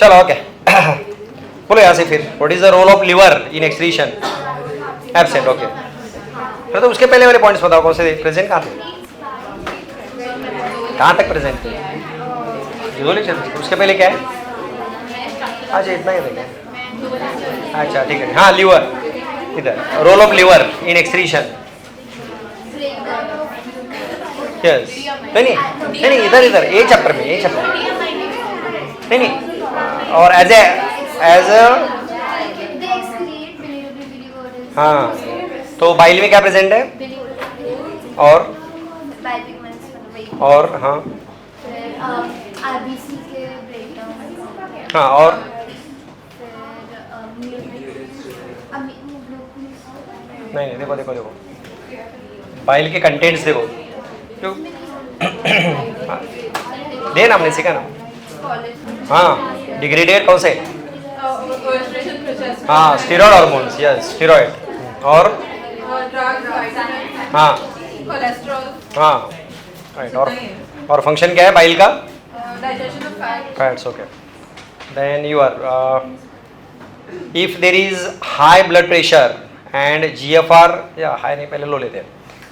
चलो ओके बोलो यहाँ से फिर what is the role of liver in excretion? Absent okay. तो उसके पहले वाले पॉइंट्स बताओ कौन से प्रेजेंट कहाँ थे, कहाँ तक प्रेजेंट थे? उसके पहले क्या है? अच्छा इतना ही देखें। अच्छा ठीक है हाँ लिवर इधर role of liver in excretion. Yes नहीं इधर इधर ए चैप्टर में नहीं और एज ए हाँ तो बाइल में क्या प्रेजेंट है? और हाँ हाँ और नहीं देखो बाइल के कंटेंट्स देखो क्यों दे नाम नहीं सीखा ना। हाँ डिग्रेडेड कौन से? हाँ स्टेरॉयड हार्मोन्स यस स्टेरॉयड और हाँ हाँ राइट और फंक्शन क्या है बाइल का? Fats okay. Then you are if there is high blood pressure and GFR या हाई नहीं पहले लो लेते हैं।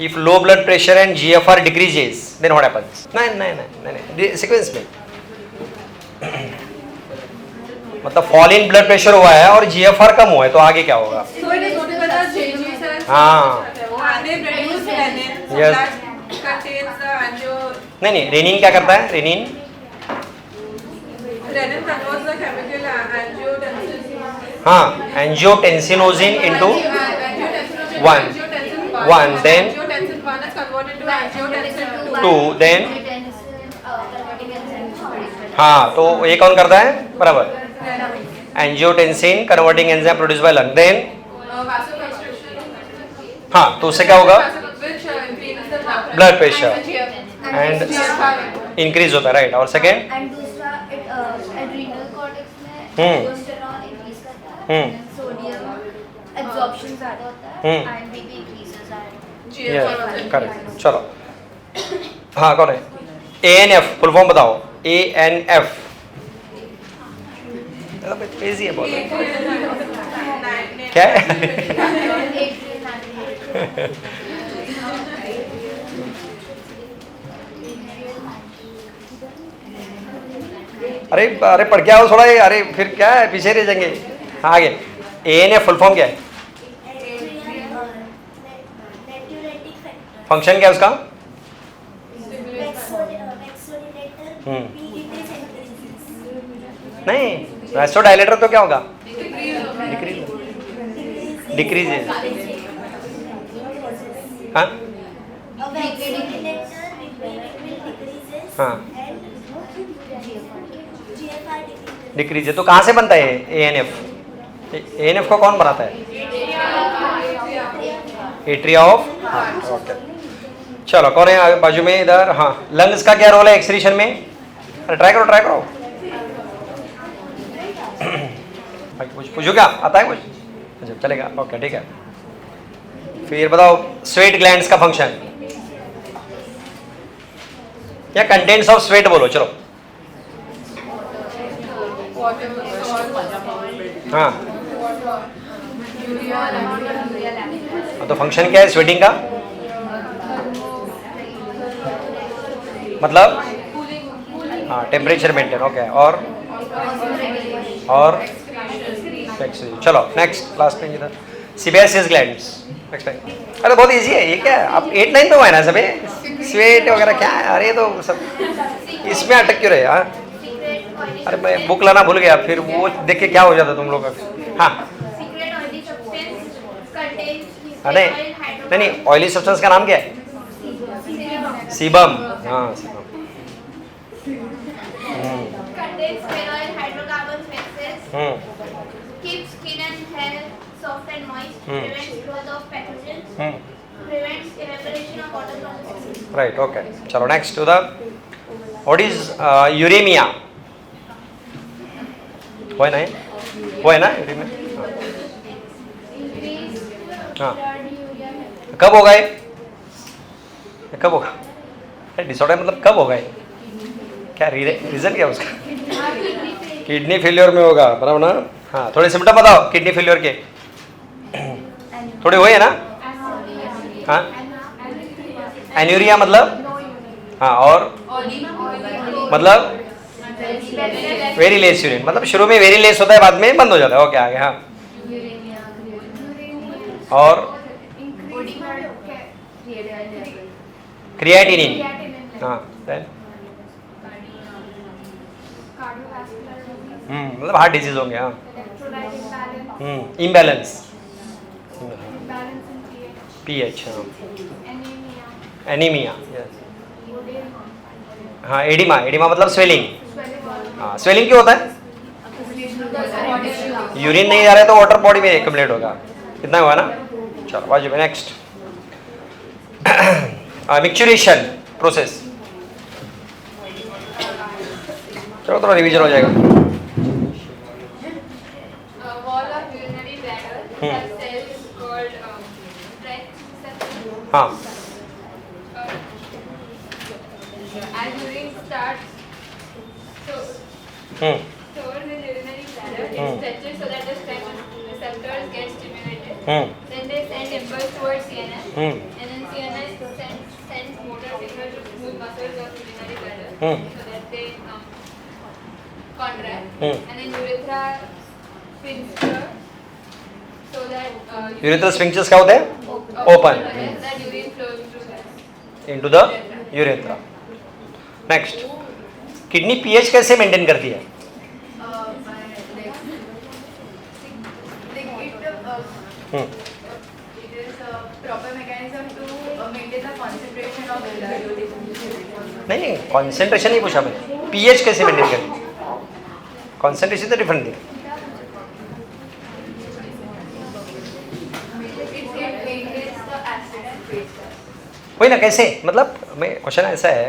If low blood pressure and GFR decreases then what happens? नहीं सीक्वेंस में मतलब फॉल इन ब्लड प्रेशर हुआ है और GFR कम हुआ है तो आगे क्या होगा? हाँ यस नहीं रेनिन क्या करता है? रेनिन हाँ angiotensinogen into one then two then हाँ तो ये कौन करता है? बराबर angiotensin converting enzyme produce by lung. Then हाँ तो उससे क्या होगा? ब्लड प्रेशर एंड इंक्रीज होता है राइट। और सेकेंड करेक्ट चलो हाँ कौन है? ANF फुल फॉर्म बताओ। ANF इजी है बहुत क्या है? अरे पढ़ के आओ थोड़ा ये अरे फिर क्या है पीछे रह जाएंगे। हाँ आगे ANF फुल फॉर्म क्या है? फंक्शन क्या है उसका? नहीं वैसोडाइलेटर तो क्या होगा? डिक्रीज हाँ हाँ डिक्रीज है तो कहाँ से बनता है ANF? ANF को कौन बनाता है? Atria of okay. चलो कौन है बाजू में इधर? हाँ लंग्स का क्या रोल है एक्सक्रीशन में? ट्राई करो पूछो क्या आता है कुछ? अच्छा चलेगा ओके ठीक है। फिर बताओ स्वेट ग्लैंड्स का फंक्शन या कंटेंट्स ऑफ स्वेट बोलो चलो। हाँ तो फंक्शन क्या है स्वेटिंग का? मतलब हाँ टेम्परेचर मेंटेन ओके। और चलो नेक्स्ट क्लास में इधर सीबेसियस ग्लैंड्स एक्सप्लेन। अरे बहुत इजी है ये क्या है? आप 8-9 में हुआ है ना सभी स्वेट वगैरह क्या है? अरे तो सब इसमें अटक क्यों रहे यार? अरे मैं बुक लाना भूल गया फिर वो देख के क्या हो जाता तुम लोग का। हाँ अरे नहीं ऑयली सब्सटेंस का नाम क्या है? सीबम हाँ sebum. Keeps skin and hair soft and moist, prevents growth of pathogens, prevents evaporation of water from the skin. Right, okay. चलो next to the what is uremia? वो है ना uremia? हाँ कब होगा ये? कब होगा? डिसऑर्डर मतलब कब होगा ये? क्या रीजन क्या उसका? किडनी फेलियर में होगा, बराबर ना? हाँ, थोड़े सिम्टम बताओ किडनी फेलियर के। थोड़े हुए है ना? हाँ, एन्यूरिया मतलब? हाँ, और मतलब वेरी लेस यूरिन, मतलब शुरू में वेरी लेस होता है, बाद में बंद हो जाता है। ओके, आगे। हाँ, और क्रिएटिनिन। हाँ, मतलब हार्ट डिजीज होंगे। हाँ, इम्बैलेंस, पीएच। हाँ, एनीमिया। हाँ, एडिमा, एडिमा मतलब स्वेलिंग। हाँ, स्वेलिंग क्यों होता है? यूरिन नहीं जा रहा है तो वाटर बॉडी में एक्यूमुलेट होगा। कितना हुआ ना? चलो वाजिब। Next, micturition process. चलो थोड़ा रिवीजन हो जाएगा। Wall of urinary bladder has cells called tracts. हाँ, As urine starts stores in urinary bladder, it stretches so that the receptors get stimulated. Then they send impulse towards CNS, and then CNS sends motor signals to smooth muscles of urinary bladder so that they contract. And then urethra sphincter so that urethral sphincters क्या होते हैं? Open that urine flows through that. Into the urethra. Next, kidney pH कैसे maintain करती है? It is a proper mechanism to maintain the concentration of blood. नहीं, concentration नहीं पूछा मैंने, पीएच कैसे मेंटेन करती है? कंसंट्रेशन तो डिफरेंट थी। वही ना, कैसे? मतलब मैं क्वेश्चन ऐसा है,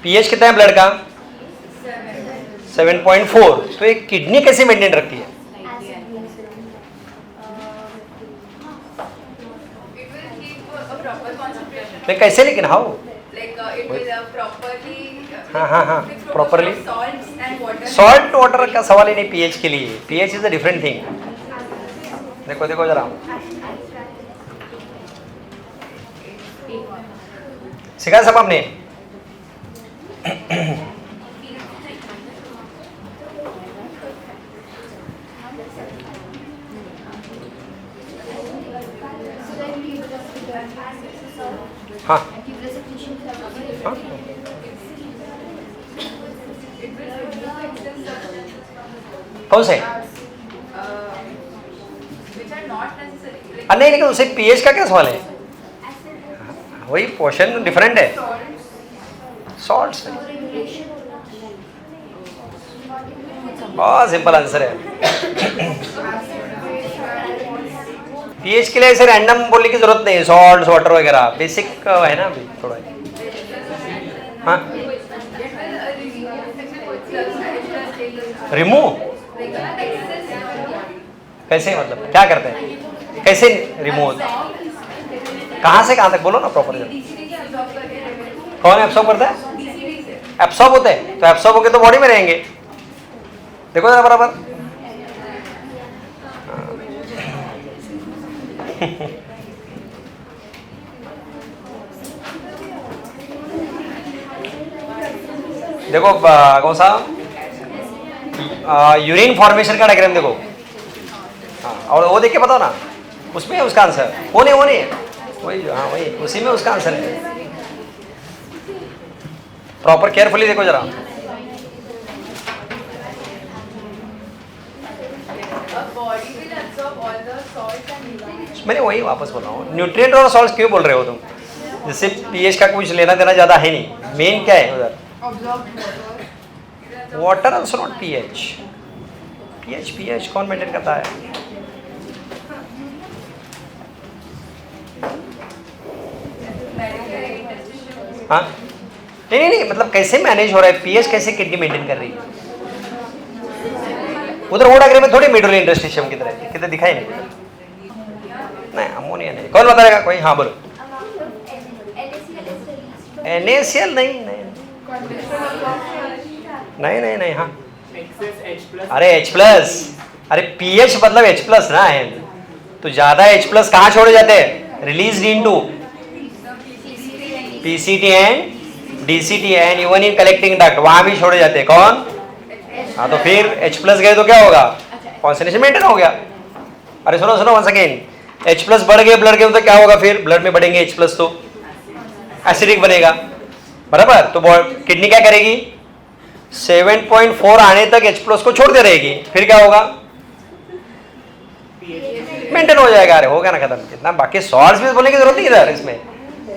पीएच कितना है ब्लड का? 7.4। तो एक किडनी कैसे मेंटेन रखती है? नहीं, कैसे, लेकिन हाउ? हाँ, प्रॉपरली। सॉल्ट वाटर का सवाल ही नहीं पीएच के लिए। PH is a different thing. देखो देखो जरा, सिखाया सब आपने? हाँ, कौन से? नहीं, लेकिन उसे पीएच का क्या सवाल है? वही क्वेश्चन डिफरेंट है। सॉल्ट्स, बहुत सिंपल आंसर है। पीएच के लिए ऐसे रैंडम बोलने की जरूरत नहीं है, सॉल्ट वाटर वगैरह बेसिक है ना अभी थोड़ा। हाँ, रिमूव कैसे, मतलब क्या करते हैं? कैसे रिमूव? कहाँ से कहाँ तक बोलो ना प्रॉपर। कौन एब्सॉर्ब करता है? एब्सॉर्ब होते हैं, तो एब्सॉर्ब होके तो बॉडी में रहेंगे। देखो जरा बराबर। देखो कौन सा यूरिन फॉर्मेशन का डायग्राम देखो। हाँ, और वो देख के बताओ ना, उसमें है उसका आंसर। वो नहीं वही, हाँ वही, उसी में उसका आंसर है। प्रॉपर केयरफुली देखो जरा। मैंने वही वापस बोल रहा हूँ, न्यूट्रिएंट और सॉल्ट क्यों बोल रहे हो तुम? जिससे पीएच का कुछ लेना देना ज्यादा है नहीं। मेन क्या है उधर? Water also not pH. PH कौन मेंटेन करता है? हाँ, नहीं, मतलब कैसे मैनेज हो रहा है पीएच? कैसे किडनी मेंटेन कर रही है? उधर वो डायग्राम में थोड़ी मिडल इंटरस्टिशियम की तरह किधर दिखाई नहीं, अमोनिया नहीं। कौन बताएगा कोई? हाँ बोलो। NaCl नहीं। हाँ, अरे H+, अरे pH मतलब H+ ना है, तो ज्यादा H+ कहाँ छोड़े जाते हैं? Release into PCT and DCT and even in collecting duct, वहां भी छोड़े जाते हैं। कौन? हाँ, तो फिर H+ गए तो क्या होगा? कॉन्सेंट्रेशन मेंटेन हो गया। अरे सुनो सुनो वंस अगेन, H+ बढ़ गए ब्लड के तो क्या होगा? फिर ब्लड में बढ़ेंगे H+ तो एसिडिक बनेगा, बराबर। तो किडनी क्या करेगी? 7.4 आने तक H+ को छोड़ते रहेगी, फिर क्या होगा? मेंटेन हो जाएगा। अरे हो गया ना खत्म। कितना बाकी सॉल्ट्स भी बोलने की जरूरत नहीं इधर इसमें,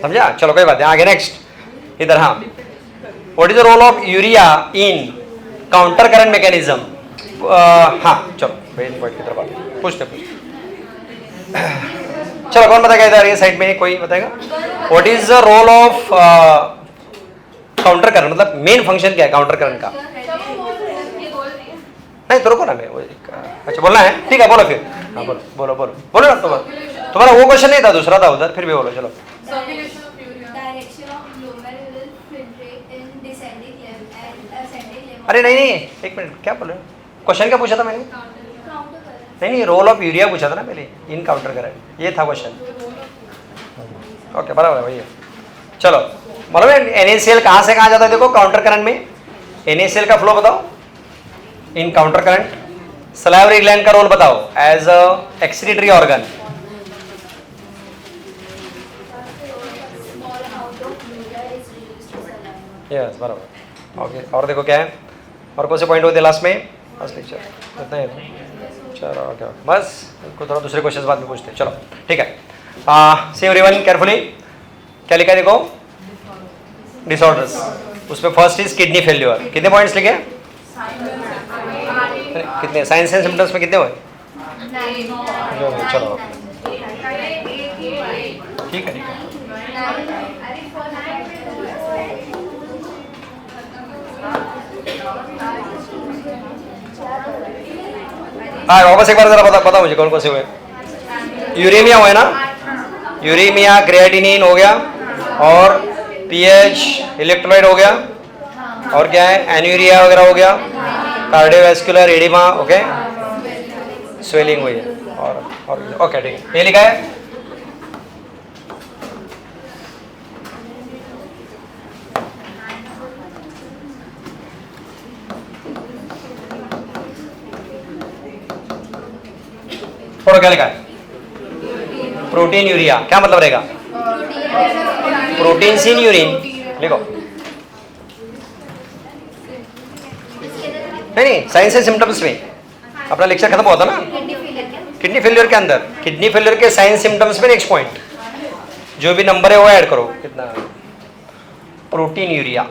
समझा? चलो कोई बात नहीं, आगे नेक्स्ट इधर। हाँ, what is the role of urea in counter current mechanism? हाँ चलो की तरफ पूछते चलो, कौन बताएगा इधर? ये साइड में कोई बताएगा? What is the role of counter current, मतलब मेन फंक्शन क्या है काउंटर करंट का? नहीं तो रुको ना, मैं अच्छा बोलना है, ठीक है बोलो फिर। हाँ बोलो बोलो बोलो बोलो ना, तुम्हारा वो क्वेश्चन नहीं था, दूसरा था उधर, फिर भी बोलो चलो। अरे नहीं नहीं, एक मिनट, क्या बोल रहे हो? क्वेश्चन क्या पूछा था मैंने? नहीं, रोल ऑफ यूरिया पूछा था ना पहले, इन काउंटर करंट, ये था क्वेश्चन। ओके बराबर है भैया। चलो बोलो, NaCl कहाँ से कहाँ जाता है? देखो काउंटर करंट में NaCl का फ्लो बताओ in counter current. Salivary gland का रोल बताओ as a excretory organ. Yes बराबर। ओके, और देखो क्या है, और कौन से पॉइंट होते हैं लास्ट में? लास्ट लेक्चर इतना है। चलो ओके बस, थोड़ा दूसरे क्वेश्चन बाद में पूछते हैं। चलो ठीक है। सी एवरीवन केयरफुली, क्या लिखा है देखो? डिसऑर्डर्स। उसमें फर्स्ट इज किडनी फेल्यूर। कितने पॉइंट्स लिखे? कितने? साइंस एंड सिम्टम्स में कितने हुए? चलो ठीक है ठीक है। हाँ वापस एक बार जरा बता मुझे कौन कौन से हुए। यूरेमिया हुआ है ना? यूरेमिया, क्रिएटिनिन हो गया, और पीएच, इलेक्ट्रोलाइट हो गया, और क्या है? एन्यूरिया वगैरह हो गया, कार्डियोवैस्कुलर एडिमा, ओके, स्वेलिंग हुई है, और ओके ठीक है। ये लिखा है और क्या लिखा है? Protein urea. क्या मतलब रहेगा? प्रोटीन इन यूरिन लिखो। नहीं, साइंस एंड सिम्टम्स में अपना लेक्चर खत्म हुआ था ना, किडनी फेलियर के अंदर। किडनी फेलियर के साइंस सिम्टम्स में नेक्स्ट पॉइंट जो भी नंबर है वो ऐड करो। कितना? Protein urea.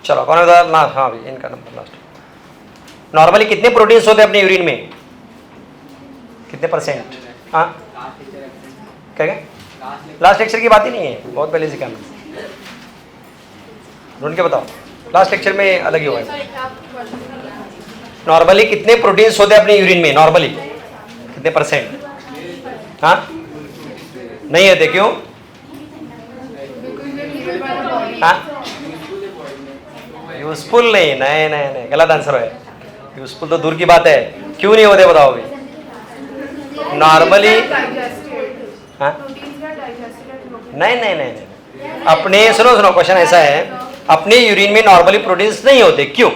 चलो कौन है लास्ट? हाँ भाई इनका नंबर लास्ट। नॉर्मली कितने प्रोटीन्स होते हैं अपने यूरिन में? कितने परसेंट? हाँ क्या लास्ट लेक्चर की बात ही नहीं है, बहुत पहले से कहना। ढूंढ के बताओ, लास्ट लेक्चर में अलग ही हुआ है। नॉर्मली कितने प्रोटीन्स होते हैं अपने यूरिन में? नॉर्मली कितने परसेंट? हाँ नहीं होते, क्यों? हाँ यूजफुल नहीं, नहीं नहीं नहीं, गलत आंसर है। यूजफुल तो दूर की बात है, क्यों नहीं होते बताओ अभी? नॉर्मली हाँ नहीं नहीं नहीं नहीं, अपने सुनो क्वेश्चन ऐसा है, अपने यूरिन में नॉर्मली प्रोटीन्स नहीं होते, क्यों?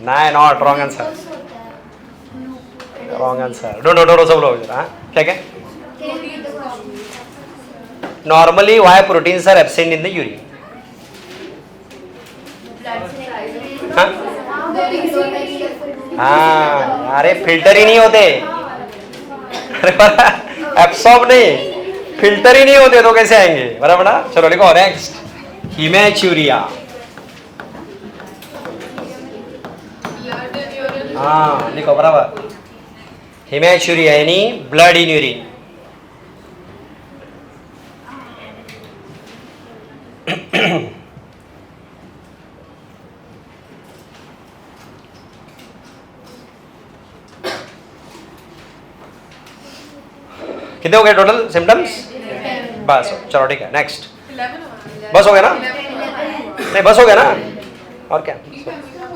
नहीं, not wrong answer, wrong answer. Don't सब लोग। हाँ क्या क्या? Normally why proteins are absent in the urine? हाँ अरे फिल्टर ही नहीं होते, एब्सॉर्ब नहीं, फिल्टर ही नहीं होते तो कैसे आएंगे? बराबर ना? चलो लिखो नेक्स्ट, हिमैचुरिया। हाँ लिखो बराबर, हिमैचुरिया यानी ब्लड इन यूरिन। कितने हो गए टोटल सिम्टम्स? बस चलो ठीक है नेक्स्ट। बस हो गया ना? नहीं बस हो गया ना? और क्या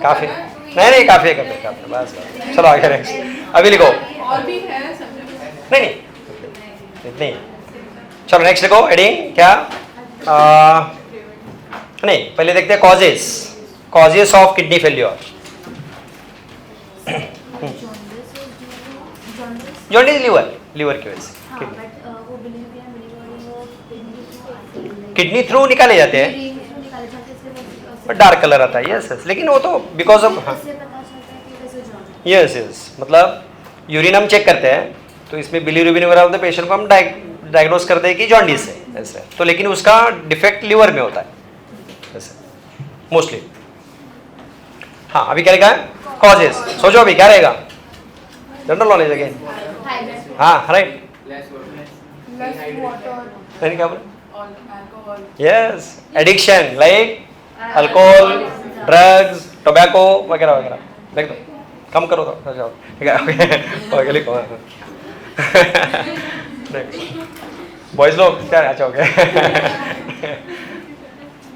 काफ़ी नहीं काफ़ी है काफ़ी बस चलो आगे नेक्स्ट अभी लिखो और भी है सब्जेक्ट नहीं इतनी चलो नेक्स्ट लिखो एडिंग क्या नहीं पहले देखते हैं causes of kidney failure jaundice liver की वजह से किडनी थ्रू निकाले जाते हैं डार्क कलर आता है यस लेकिन वो तो बिकॉज ऑफ यस मतलब यूरिन हम चेक करते हैं तो इसमें बिलीरुबिन वगैरह होता है पेशेंट को हम डायग्नोस करते हैं कि जॉन्डिस है ऐसे तो लेकिन उसका डिफेक्ट लीवर में होता है ऐसे मोस्टली हाँ अभी क्या लिखा है कॉजेस सोचो अभी क्या रहेगा जनरल नॉलेज अगेन हाँ राइट नहीं क्या बोले yes addiction like alcohol drugs tobacco वगैरह वगैरह देख दो कम करो तो जाओ ठीक है ओके लिखो बॉयज लोग क्या अच्छा ओके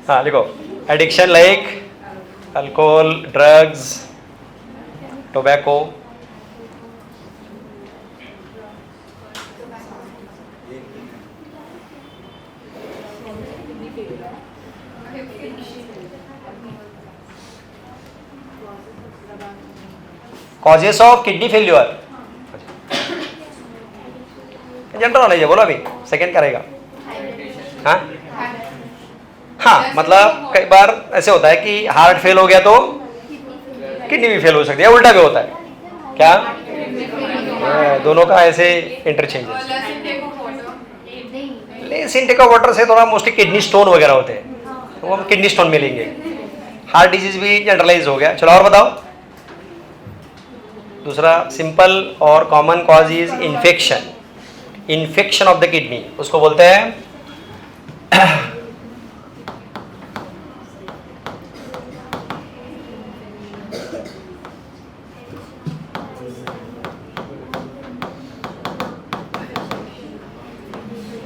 हाँ लिखो addiction like alcohol drugs tobacco causes of kidney failure general knowledge है बोलो अभी सेकंड करेगा हाँ हाँ मतलब कई बार ऐसे होता है कि हार्ट फेल हो गया तो किडनी भी फेल हो सकती है उल्टा भी होता है क्या दोनों का ऐसे इंटरचेंज है सिंटेक वाटर से थोड़ा मोस्टली किडनी स्टोन वगैरह होते हैं तो हम किडनी स्टोन में लेंगे हार्ट डिजीज भी जनरलाइज हो गया चलो और बताओ दूसरा सिंपल और common cause is infection of the kidney उसको बोलते हैं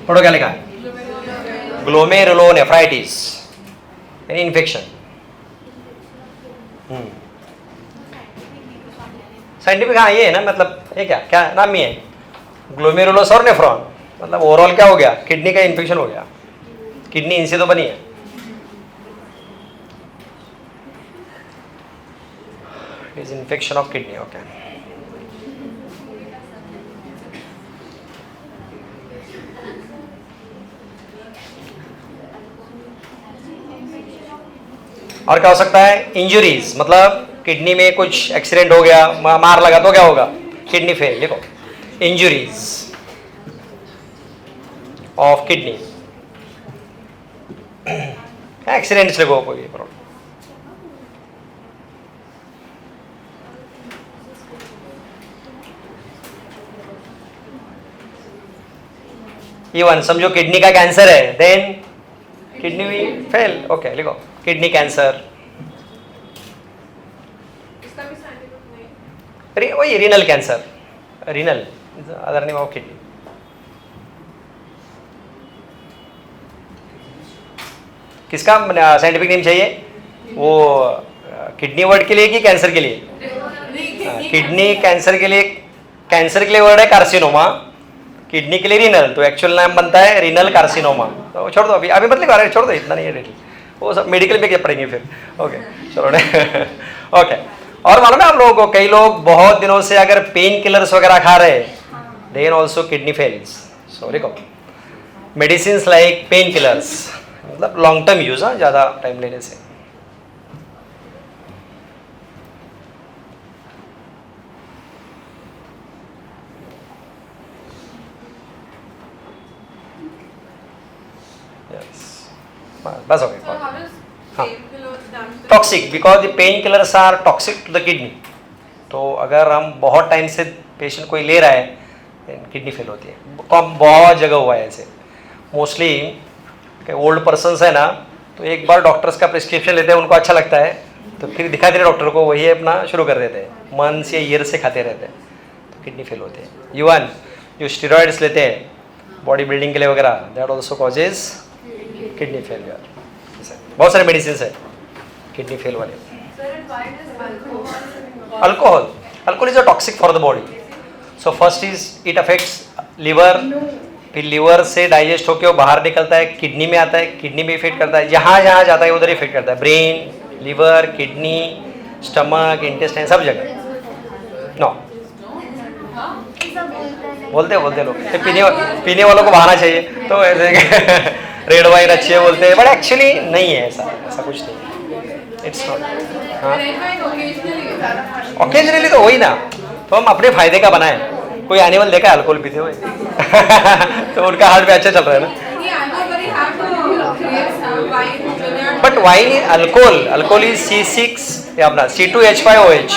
पढ़ो क्या लिखा है ग्लोमेरुलोनेफ्राइटिस यानी इन्फेक्शन साइंटिफिक हाँ ये है ना मतलब ये क्या क्या नाम ही है ग्लोमेरुलस और नेफ्रॉन मतलब ओवरऑल क्या हो गया किडनी का इन्फेक्शन हो गया किडनी इनसे तो बनी है is infection of kidney okay और क्या हो सकता है इंजुरीज मतलब किडनी में कुछ एक्सीडेंट हो गया मार लगा तो क्या होगा किडनी फेल लिखो इंजुरीज ऑफ किडनी एक्सीडेंट्स लिखो कोई प्रॉब्लम इवन समझो किडनी का कैंसर है देन किडनी फेल ओके लिखो किडनी कैंसर वही renal cancer renal other name of kidney किसका साइंटिफिक नेम चाहिए वो किडनी वर्ड के लिए कि कैंसर के लिए किडनी कैंसर के लिए वर्ड है कार्सिनोमा किडनी के लिए रीनल तो एक्चुअल नाम बनता है रीनल कार्सिनोमा तो छोड़ दो अभी अभी मतलब अरे छोड़ दो इतना नहीं है डिटेल वो सब मेडिकल में क्या पढ़ेंगे फिर ओके चलो ओके और मालूम है आप लोगों को कई लोग बहुत दिनों से अगर पेन किलर्स वगैरह खा रहे हैं then also kidney fails so देखो मेडिसिन लाइक पेन किलर्स मतलब लॉन्ग टर्म यूज हाँ ज़्यादा टाइम लेने से बस हो गया हाँ toxic because the painkillers are toxic to the kidney तो अगर हम बहुत टाइम से पेशेंट कोई ले रहा है किडनी फेल होती है कम बहुत जगह हुआ है ऐसे मोस्टली ओल्ड पर्सनस है ना तो एक बार डॉक्टर्स का प्रिस्क्रिप्शन लेते हैं उनको अच्छा लगता है तो फिर दिखा देते डॉक्टर को वही अपना शुरू कर देते हैं मंथ्स या ईयर से खाते रहते हैं तो किडनी फेल होते हैं इवन जो स्टेरॉइड्स लेते हैं बॉडी बिल्डिंग के लिए वगैरह that also causes kidney failure बहुत सारे मेडिसिन है किडनी फेल वाले. Sir, and why does alcohol? Alcohol is a toxic for the body. So first is it affects liver. फिर लीवर से डाइजेस्ट होकर वो बाहर निकलता है, किडनी में आता है, किडनी में इफेक्ट करता है, जहाँ जहाँ जाता है उधर इफेक्ट करता है, brain, liver, kidney, stomach, intestine, सब जगह. नो बोलते लोग पीने वालों को बहाना चाहिए तो ऐसे रेड वाइन अच्छी है बोलते हैं, बट एक्चुअली नहीं है, ऐसा कुछ नहीं. It's not. ओकेजनली तो वही ना, तो हम अपने फायदे का बनाए. कोई एनिमल देखा है अल्कोहल पीते हुए तो उनका हार्ट भी अच्छा चल रहा है ना. But wine alcohol is C6 अपना C2H5OH.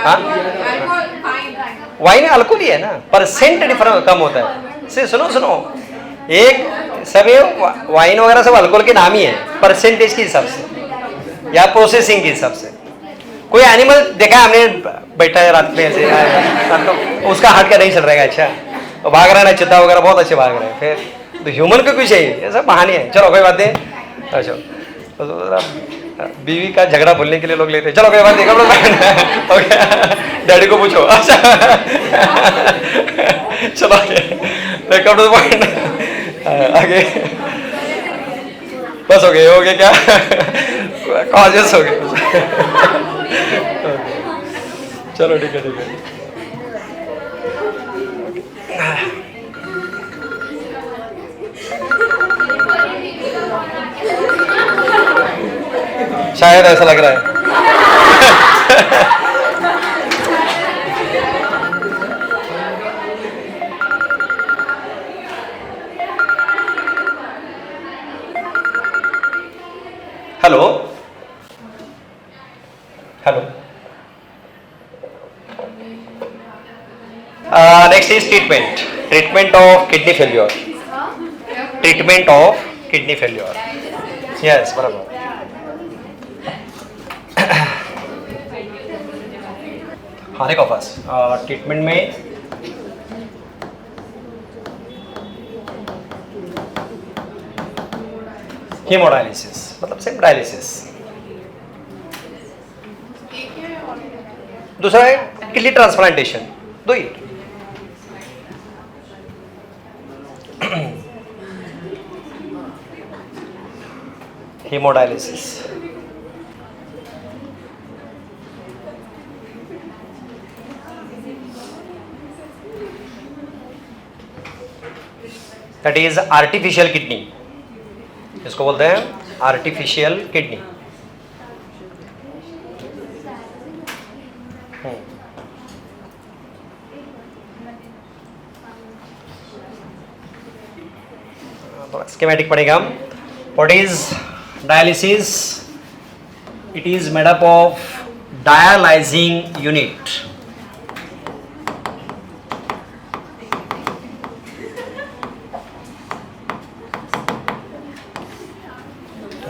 हाँ, वाइन अल्कोहल ही है ना, परसेंट डिफरेंस कम होता है. से सुनो एक सब ये वाइन वगैरह सब अल्कोहल के नाम ही है, परसेंटेज के हिसाब से या प्रोसेसिंग के हिसाब से. कोई एनिमल देखा है हमने, बैठा है रात में ऐसे तो उसका हार्ट का नहीं चल रहा है, अच्छा और भाग रहा है ना, चिता वगैरह बहुत अच्छे भाग रहे हैं. फिर तो ह्यूमन को क्यों चाहिए, ये सब बहाने हैं. चलो कोई बात नहीं. अच्छा तो बीवी का झगड़ा भूलने के लिए लोग लेते हैं. चलो कोई बात नहीं, कपड़े हो गया, डैडी को पूछो. अच्छा चलो कपड़े पॉइंट आगे बस हो गए क्या कॉजेस हो गए. चलो ठीक है. शायद ऐसा लग रहा है. Hello. Next is treatment of kidney failure. Yes, बराबर. हाँ देखो फर्स्ट ट्रीटमेंट में हीमोडायलिसिस मतलब सिर्फ डायलिसिस. दूसरा है किडनी ट्रांसप्लांटेशन. दो ही. Haemodialysis that is artificial kidney. इसको बोलते हैं आर्टिफिशियल किडनी. स्कीमेटिक पढ़ेगा हम. What is dialysis? It is made up of dialysing unit.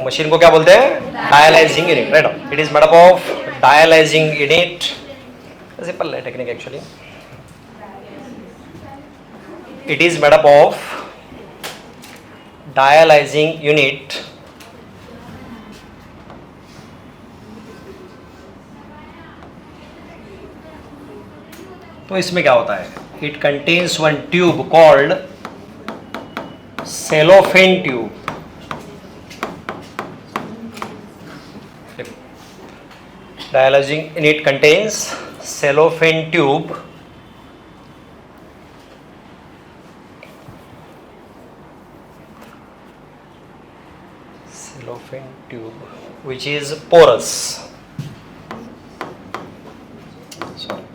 Machine को क्या बोलते हैं? Dialysing unit. Right. It is made up of dialysing unit. Simple है technique actually. It is made up of dialyzing unit तो इसमें क्या होता है? It contains one tube called cellophane tube. Dialyzing unit contains cellophane tube. Cellophane tube which is porous. Sorry.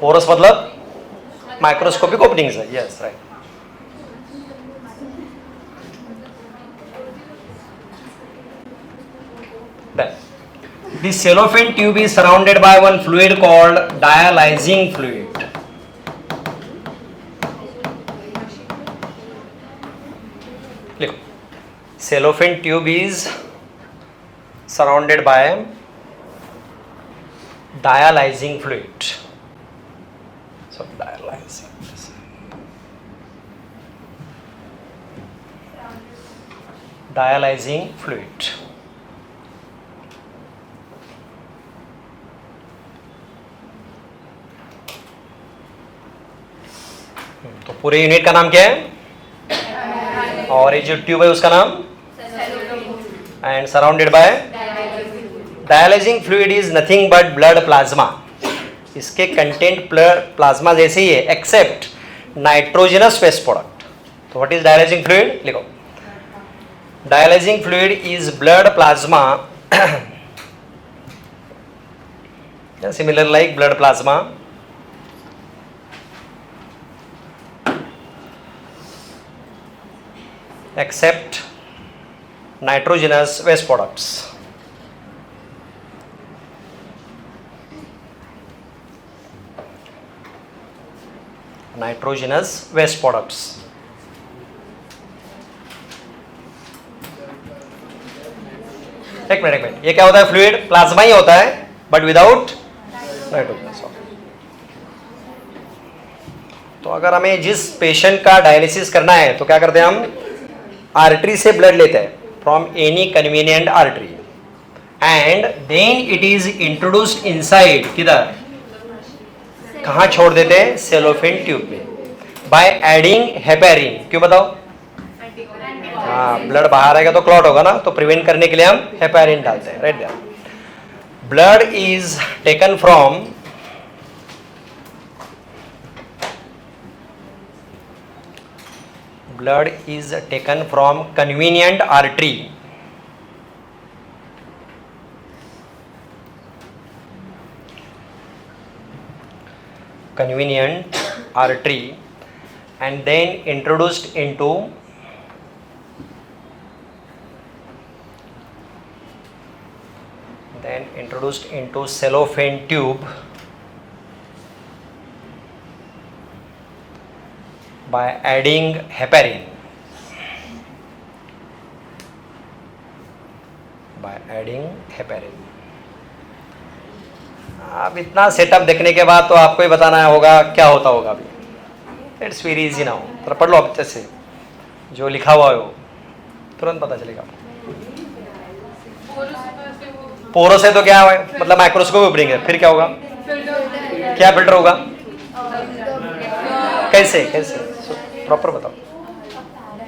Porous मतलब microscopic openings है. Yes right. Then the cellophane tube is surrounded by one fluid called dialyzing fluid. Cellophane tube is surrounded by dialyzing fluid. So dialyzing. Dialysing fluid. तो पूरे unit का नाम क्या है? और ये जो ट्यूब है उसका नाम? And surrounded by? Dialysing fluid is nothing but blood plasma. इसके कंटेंट प्लाज्मा जैसे ही है एक्सेप्ट नाइट्रोजनस वेस्ट प्रोडक्ट। तो व्हाट इज डायलाइजिंग फ्लूइड? लिखो, dialysing fluid is blood plasma similar like blood plasma except nitrogenous waste products. Nitrogenous waste products. एक minute, ये क्या होता है? फ्लूइड प्लाज्मा ही होता है बट विदाउट नाइट्रोजनस। तो अगर हमें जिस पेशेंट का डायलिसिस करना है तो क्या करते हैं हम? आर्टरी से ब्लड लेते हैं from any convenient artery and then it is introduced inside, किधर, कहाँ छोड़ देते हैं? सेलोफेन ट्यूब में, बाय एडिंग हेपेरिन। क्यों बताओ? हाँ, ब्लड बाहर आएगा तो क्लॉट होगा ना, तो प्रिवेंट करने के लिए हम हेपेरिन डालते हैं। Right there, blood is taken from blood is taken from convenient artery and then introduced into cellophane tube by adding heparin. अब इतना सेटअप देखने के बाद तो आपको ही बताना होगा क्या होता होगा। अभी इट्स वेरी इजी नाउ, थोड़ा पढ़ लो आप अच्छे से, जो लिखा हुआ है वो तुरंत पता चलेगा। पोरोस है तो क्या है? मतलब माइक्रोस्कोप उपड़ेंगे, फिर क्या होगा? क्या फिल्टर होगा? कैसे प्रॉपर बताओ,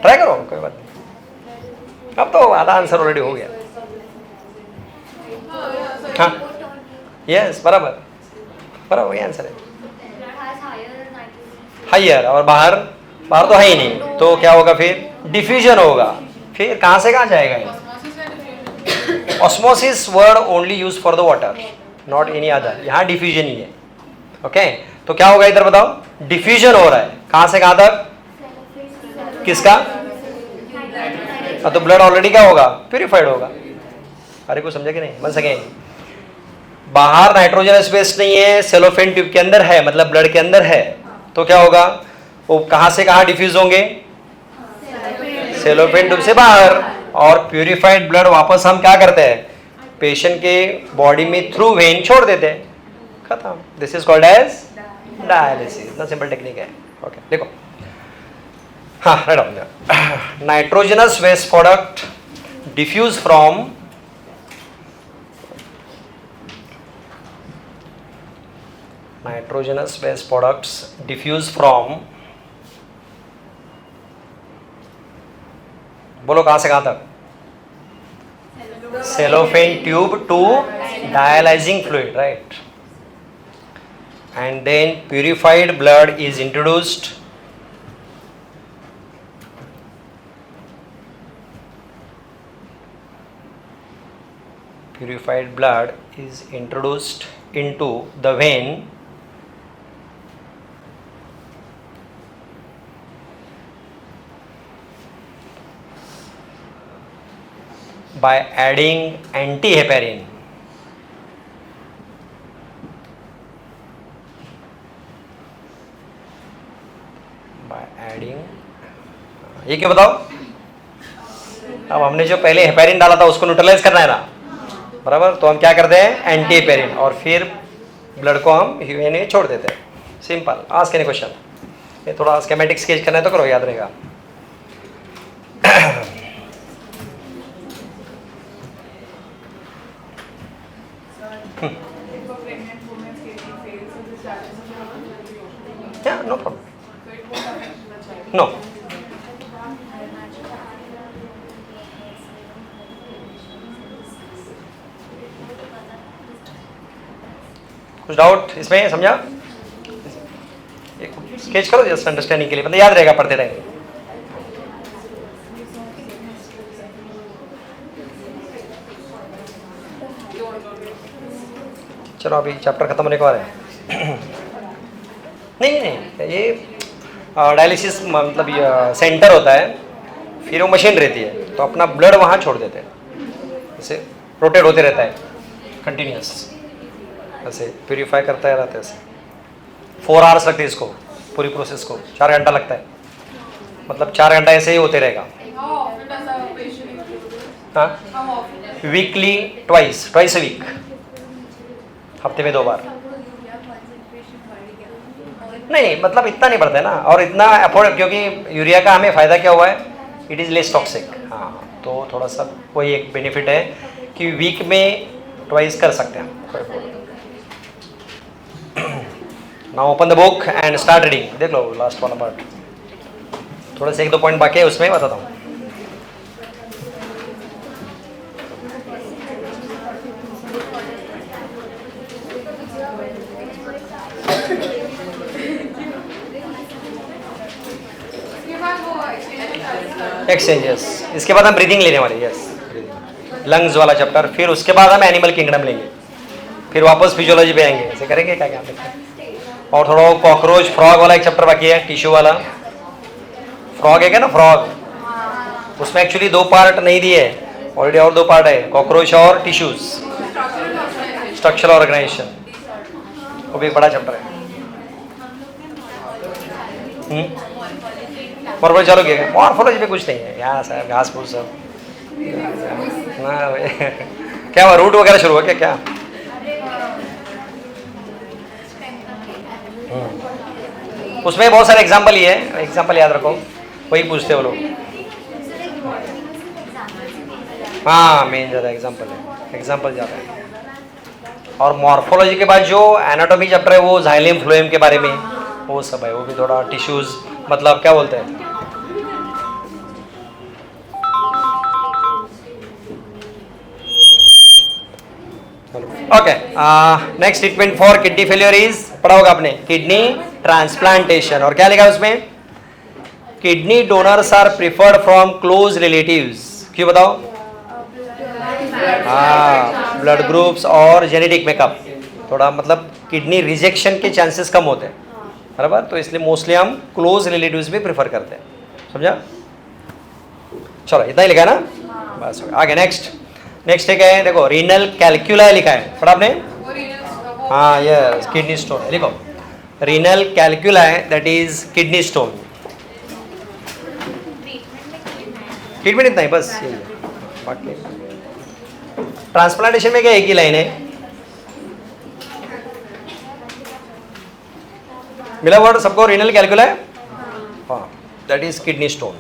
ट्राई करो, कोई बात नहीं। अब तो आधा आंसर ऑलरेडी हो गया। हाँ, यस, बराबर वही आंसर है। हायर, और बाहर तो है ही नहीं, तो क्या होगा फिर? डिफ्यूजन होगा। फिर कहाँ से कहाँ जाएगा ये? Osmosis word only use for the water, not any other. यहाँ डिफ्यूजन ही है। ओके, तो क्या होगा इधर बताओ? डिफ्यूजन हो रहा है, कहाँ से कहाँ तक? किसका? तो ब्लड ऑलरेडी क्या होगा? प्यूरिफाइड होगा। अरे कुछ समझे कि नहीं? बन सके? बाहर नाइट्रोजनस वेस्ट नहीं है, सेलोफेन ट्यूब के अंदर है, मतलब ब्लड के अंदर है, तो क्या होगा? वो कहाँ से कहाँ डिफ्यूज होंगे? सेलोफेन ट्यूब से बाहर। और प्यूरिफाइड ब्लड वापस हम क्या करते हैं? पेशेंट के बॉडी में थ्रू वेन छोड़ देते हैं, खत्म। This is called as dialysis. इतना सिंपल टेक्निक है। ओके, देखो, हाँ, right on. Nitrogenous waste product diffuse from बोलो कहां से कहां तक? Cellophane tube to dialysing fluid, right? And then purified blood is introduced into the vein by adding antiheparin. ये क्यों बताओ? अब हमने जो पहले हेपेरिन डाला था उसको न्यूट्रलाइज करना है ना, बराबर? तो हम क्या करते हैं? एंटी हेपेरिन, और फिर ब्लड को हम यूएनए छोड़ देते हैं। सिंपल। Ask any question. ये थोड़ा स्कीमेटिक स्केच करना है तो करो, याद रहेगा। For pregnant women, kidney fails, so this dialysis Yeah, no problem. so it won't affect the child. No. कुछ डाउट इसमें, समझा? स्केच करो जस्ट अंडरस्टैंडिंग के लिए, मतलब याद रहेगा पढ़ते टाइम। चलो अभी चैप्टर खत्म होने को आ रहा है। नहीं नहीं, ये डायलिसिस मतलब सेंटर होता है, फिर वो मशीन रहती है तो अपना ब्लड वहाँ छोड़ देते हैं, ऐसे रोटेट होते रहता है कंटिन्यूस, ऐसे प्यूरिफाई करता है रहता है ऐसे। 4 आवर्स लगते हैं इसको, पूरी प्रोसेस को 4 घंटा लगता है, मतलब 4 घंटा ऐसे ही होते रहेगा। How often does a patient include this? हाँ, How often? Weekly twice a week, हफ्ते में 2 बार। नहीं मतलब इतना नहीं बढ़ता है ना, और इतना अफोर्ड, क्योंकि यूरिया का हमें फ़ायदा क्या हुआ है, इट इज़ लेस टॉक्सिक। हाँ, तो थोड़ा सा कोई एक बेनिफिट है कि वीक में ट्वाइस कर सकते हैं। Now open the book and start reading. देख लो लास्ट वाला पार्ट, थोड़े से 1-2 पॉइंट बाकी है, उसमें बताता हूँ। इसके बाद वो एक्सचेंज एक्सचेंजेस, इसके बाद हम ब्रीदिंग लेने वाले, यस लंग्स वाला चैप्टर, फिर उसके बाद हम एनिमल किंगडम लेंगे, फिर वापस फिजियोलॉजी पे आएंगे, ऐसे करेंगे क्या क्या देखते हैं। और थोड़ा कॉकरोच फ्रॉग वाला एक चैप्टर बाकी है, टिश्यू वाला। फ्रॉग है क्या ना, फ्रॉग, उसमें एक्चुअली 2 पार्ट नहीं दिए, ऑलरेडी और 2 पार्ट है, कॉकरोच और टिश्यूज, स्ट्रक्चरल ऑर्गेनाइजेशन, वो भी एक बड़ा चैप्टर है। मॉर्फोलॉजी चालू किया, मॉर्फोलॉजी पे कुछ नहीं है यहाँ सर, घास फूस सब। हाँ क्या हुआ, रूट वगैरह शुरू हुआ क्या क्या? उसमें बहुत सारे एग्जाम्पल ही है, एग्जाम्पल याद रखो, वही पूछते हो लोग। हाँ मेन ज़्यादा एग्जाम्पल है, एग्जाम्पल ज़्यादा है। और मॉर्फोलॉजी के बाद जो एनाटॉमी चैप्टर है वो जाइलम फ्लोएम के बारे में, वो सब है, वो भी थोड़ा टिश्यूज, मतलब क्या बोलते हैं। Okay, next treatment for kidney failure is, पढ़ा होगा आपने, किडनी ट्रांसप्लांटेशन। और क्या लिखा है उसमें, kidney donors are preferred from close relatives. क्यों बताओ? हाँ, ब्लड ग्रुप्स और जेनेटिक मेकअप, थोड़ा मतलब किडनी रिजेक्शन के चांसेस कम होते हैं, बराबर, तो इसलिए मोस्टली हम क्लोज रिलेटिव्स भी प्रेफर करते हैं, समझा? चलो इतना ही लिखा है ना, बस आगे नेक्स्ट एक है, देखो रीनल कैल्कुला लिखा है, पढ़ा आपने? हाँ यस, किडनी स्टोन है, लिखो रीनल कैल्कुला है, that is kidney stone. Treatment इतना ही बस, यही है, बाकी ट्रांसप्लांटेशन में क्या एक ही लाइन है, मिला वर्ड सबको, रीनल कैल्कुला है, हाँ दैट इज किडनी स्टोन।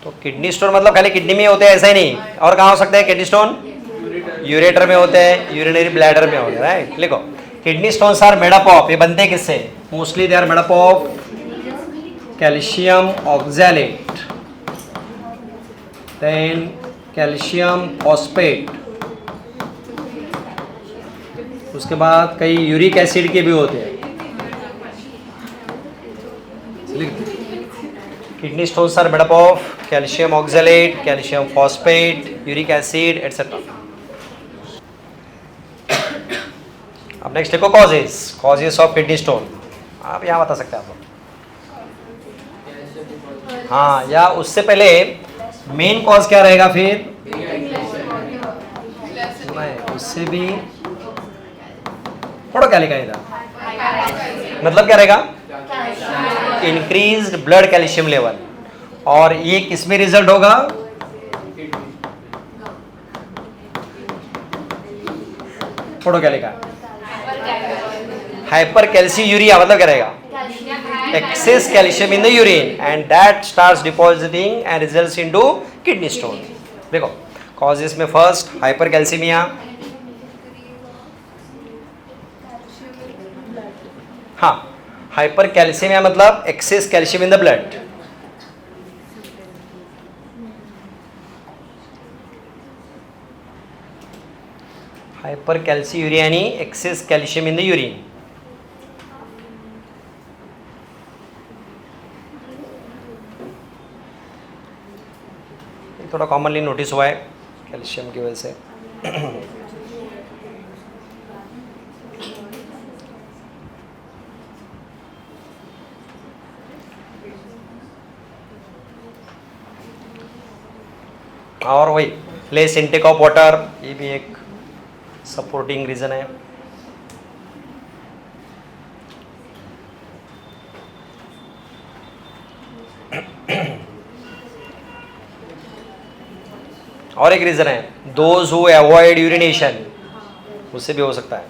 तो किडनी स्टोन मतलब खाली किडनी में होते हैं ऐसा ही नहीं, और कहाँ हो सकते हैं किडनी स्टोन? यूरेटर में होते हैं, यूरिनरी ब्लैडर में होते हैं, राइट। लिखो kidney stones are made up of, ये बनते हैं किससे? Mostly they are made up of calcium oxalate, then calcium phosphate, उसके बाद कई यूरिक एसिड के भी होते हैं। Kidney stones are made up of calcium oxalate, calcium phosphate, uric acid etcetera. अब नेक्स्ट देखो कॉजेस ऑफ किडनी स्टोन, आप यहाँ बता सकते हैं आप लोग, हाँ, या उससे पहले मेन कॉज क्या रहेगा फिर? नहीं, उससे भी पढ़ो क्या लिखा है इधर, मतलब क्या रहेगा? इंक्रीज्ड ब्लड कैल्शियम लेवल, और ये किसमें रिजल्ट होगा? पढ़ो क्या लिखा है? हाइपर कैल्सीयूरिया मतलब क्या रहेगा? excess calcium in the urine and that starts depositing and results into kidney stone. देखो causes में first hypercalcemia, हाँ hypercalcemia मतलब excess calcium in the blood. Hypercalciuria यानी excess calcium in the urine. थोड़ा कॉमनली नोटिस हुआ है calcium की वजह से. और वही लेस इंटेक ऑफ वाटर, ये भी एक सपोर्टिंग रीज़न है. और एक रीज़न है दोज हु अवॉइड यूरिनेशन, उससे भी हो सकता है.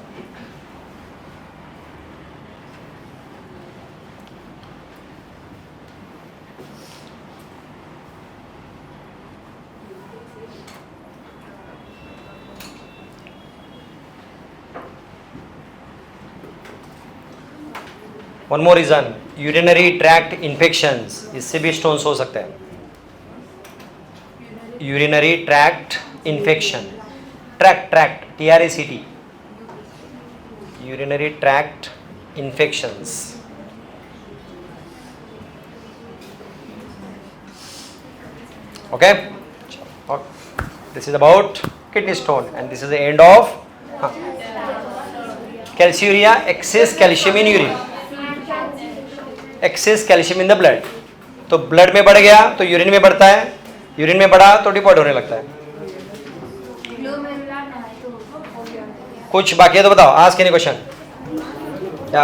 One more reason urinary tract infections, इससे भी स्टोन्स हो सकते हैं. Urinary tract infection, tract TRACT, urinary tract infections. Okay, this is about kidney stone and this is the end of calciuria, excess calcium in urine, excess calcium in the blood. तो blood में बढ़ गया तो urine में बढ़ता है, urine में बढ़ा तो डिपॉट होने लगता है. कुछ बाकी है तो बताओ, आस्क एनी क्वेश्चन. क्या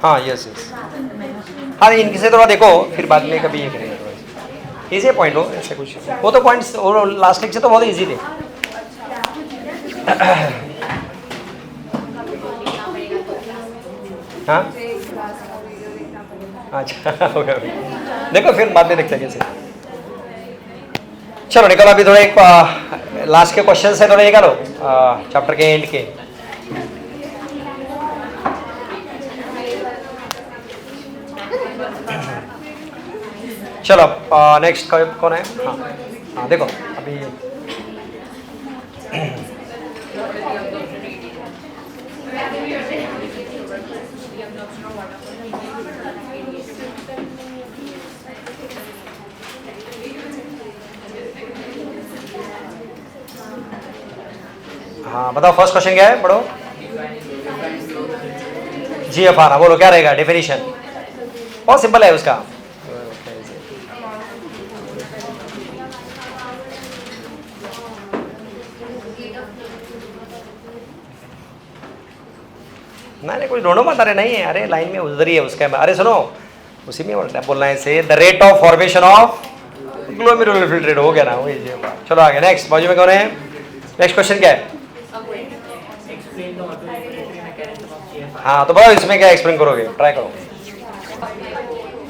हाँ यस. हाँ इनकी से थोड़ा देखो, फिर बाद में कभी ये करेंगे. इजी पॉइंट हो ऐसे कुछ, वो तो पॉइंट्स और लास्ट लेक्चर तो बहुत इजी थे. हाँ अच्छा ओके. देखो फिर बाद में देखते हैं कैसे. चलो निकलो, अभी थोड़ा एक लास्ट के क्वेश्चन है थोड़ा निकालो चैप्टर के एंड के. चलो नेक्स्ट कौन है. हाँ देखो अभी हाँ बताओ फर्स्ट क्वेश्चन क्या है, पढ़ो. GFR, बोलो क्या रहेगा डेफिनेशन. बहुत सिंपल है उसका. नहीं कोई ढूंढो मत. अरे नहीं है, अरे लाइन में उधर ही है उसका. अरे सुनो उसी में बोलना है से the rate of formation of glomerular filtrate हो गया ना वही. चलो आगे नेक्स्ट, बाजू में कौन है. नेक्स्ट क्वेश्चन क्या है. हाँ तो बताओ इसमें क्या एक्सप्लेन करोगे, ट्राई करो.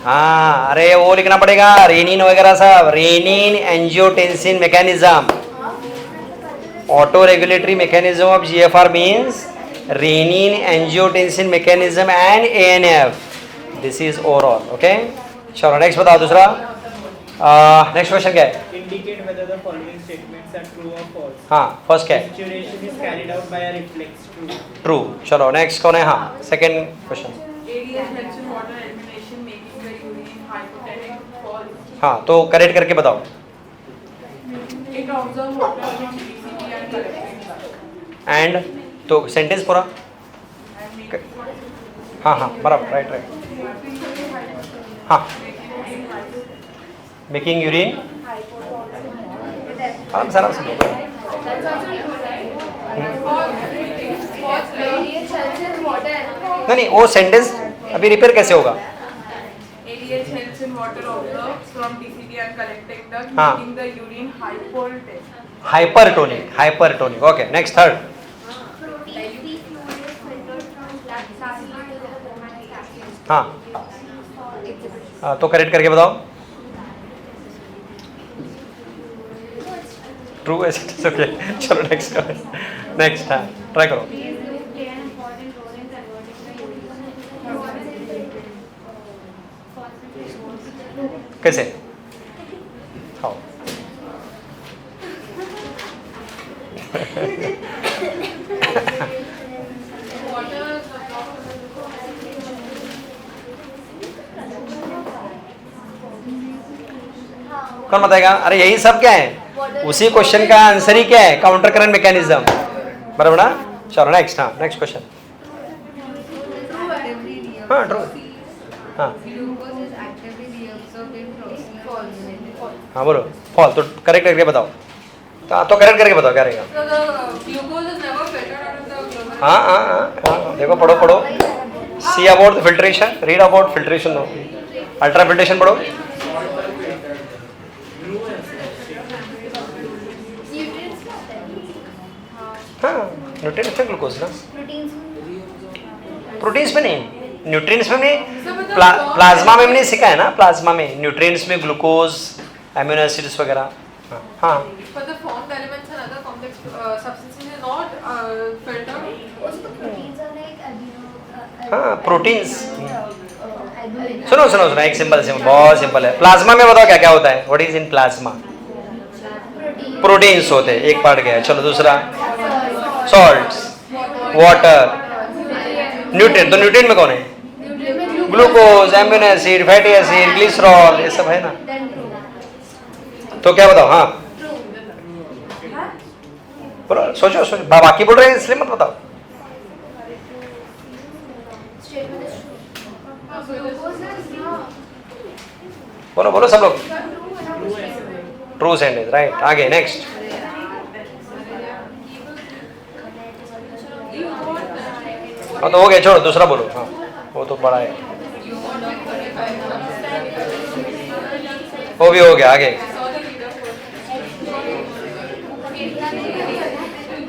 हाँ अरे वो लिखना पड़ेगा रेनिन वगैरह सब. Renin angiotensin mechanism, auto regulatory mechanism of GFR means renin angiotensin mechanism and ANF. this is overall. okay चलो नेक्स्ट बताओ दूसरा. नेक्स्ट क्वेश्चन क्या है. indicate whether the following statements are true or false. हाँ first क्या है. Maturation is carried out by a reflex. True. चलो next कौन है. हाँ सेकंड क्वेश्चन. हाँ तो करेक्ट करके बताओ. एंड तो सेंटेंस पूरा. हाँ बराबर, राइट. हाँ मेकिंग यूरिन, आराम से नहीं वो सेंटेंस अभी रिपेयर कैसे होगा. excretion water observed from TCT and collecting the हाँ. making the urine hypertonic. Hypertonic okay next third हाँ तो करेक्ट करके बताओ ट्रू एसिड ओके चलो नेक्स्ट हाँ ट्राई करो कैसे हाँ कौन बताएगा अरे यही सब क्या है उसी क्वेश्चन का आंसर ही क्या है काउंटर करंट मैकेनिज्म बराबर ना चलो नेक्स्ट हाँ नेक्स्ट क्वेश्चन हाँ ट्रू हाँ हाँ बोलो फॉल तो करेक्ट करके बताओ तो करेक्ट करके बताओ क्या रहेगा हाँ हाँ हाँ देखो पढ़ो पढ़ो see about the filtration read about filtration दो अल्ट्रा फिल्ट्रेशन पढ़ो हाँ न्यूट्रिएंट्स में ग्लूकोज ना प्रोटीन्स में नहीं न्यूट्रिएंट्स में नहीं प्लाज्मा में नहीं सीखा है ना प्लाज्मा में न्यूट्रिएंट्स में ग्लूकोज एमिनो एसिड्स वगैरह हाँ For the formed elements and other complex substances are not filtered. हाँ प्रोटीन्स सुनो सुनो सुनो एक सिंपल बहुत सिंपल है प्लाज्मा में बताओ क्या क्या होता है what is in plasma proteins होते हैं एक पार्ट गया चलो दूसरा सॉल्ट्स वाटर न्यूट्रिएंट तो न्यूट्रिएंट में कौन है glucose amino acid fatty acid glycerol ये सब है ना तो क्या बताओ हाँ बोलो सोचो सोचो बाकी बोल रहे हैं इसलिए मत बताओ बोलो बोलो सब लोग ट्रू सेंटेंस राइट आगे नेक्स्ट हाँ तो हो गया छोड़ो दूसरा बोलो हाँ वो तो बड़ा है वो भी हो गया आगे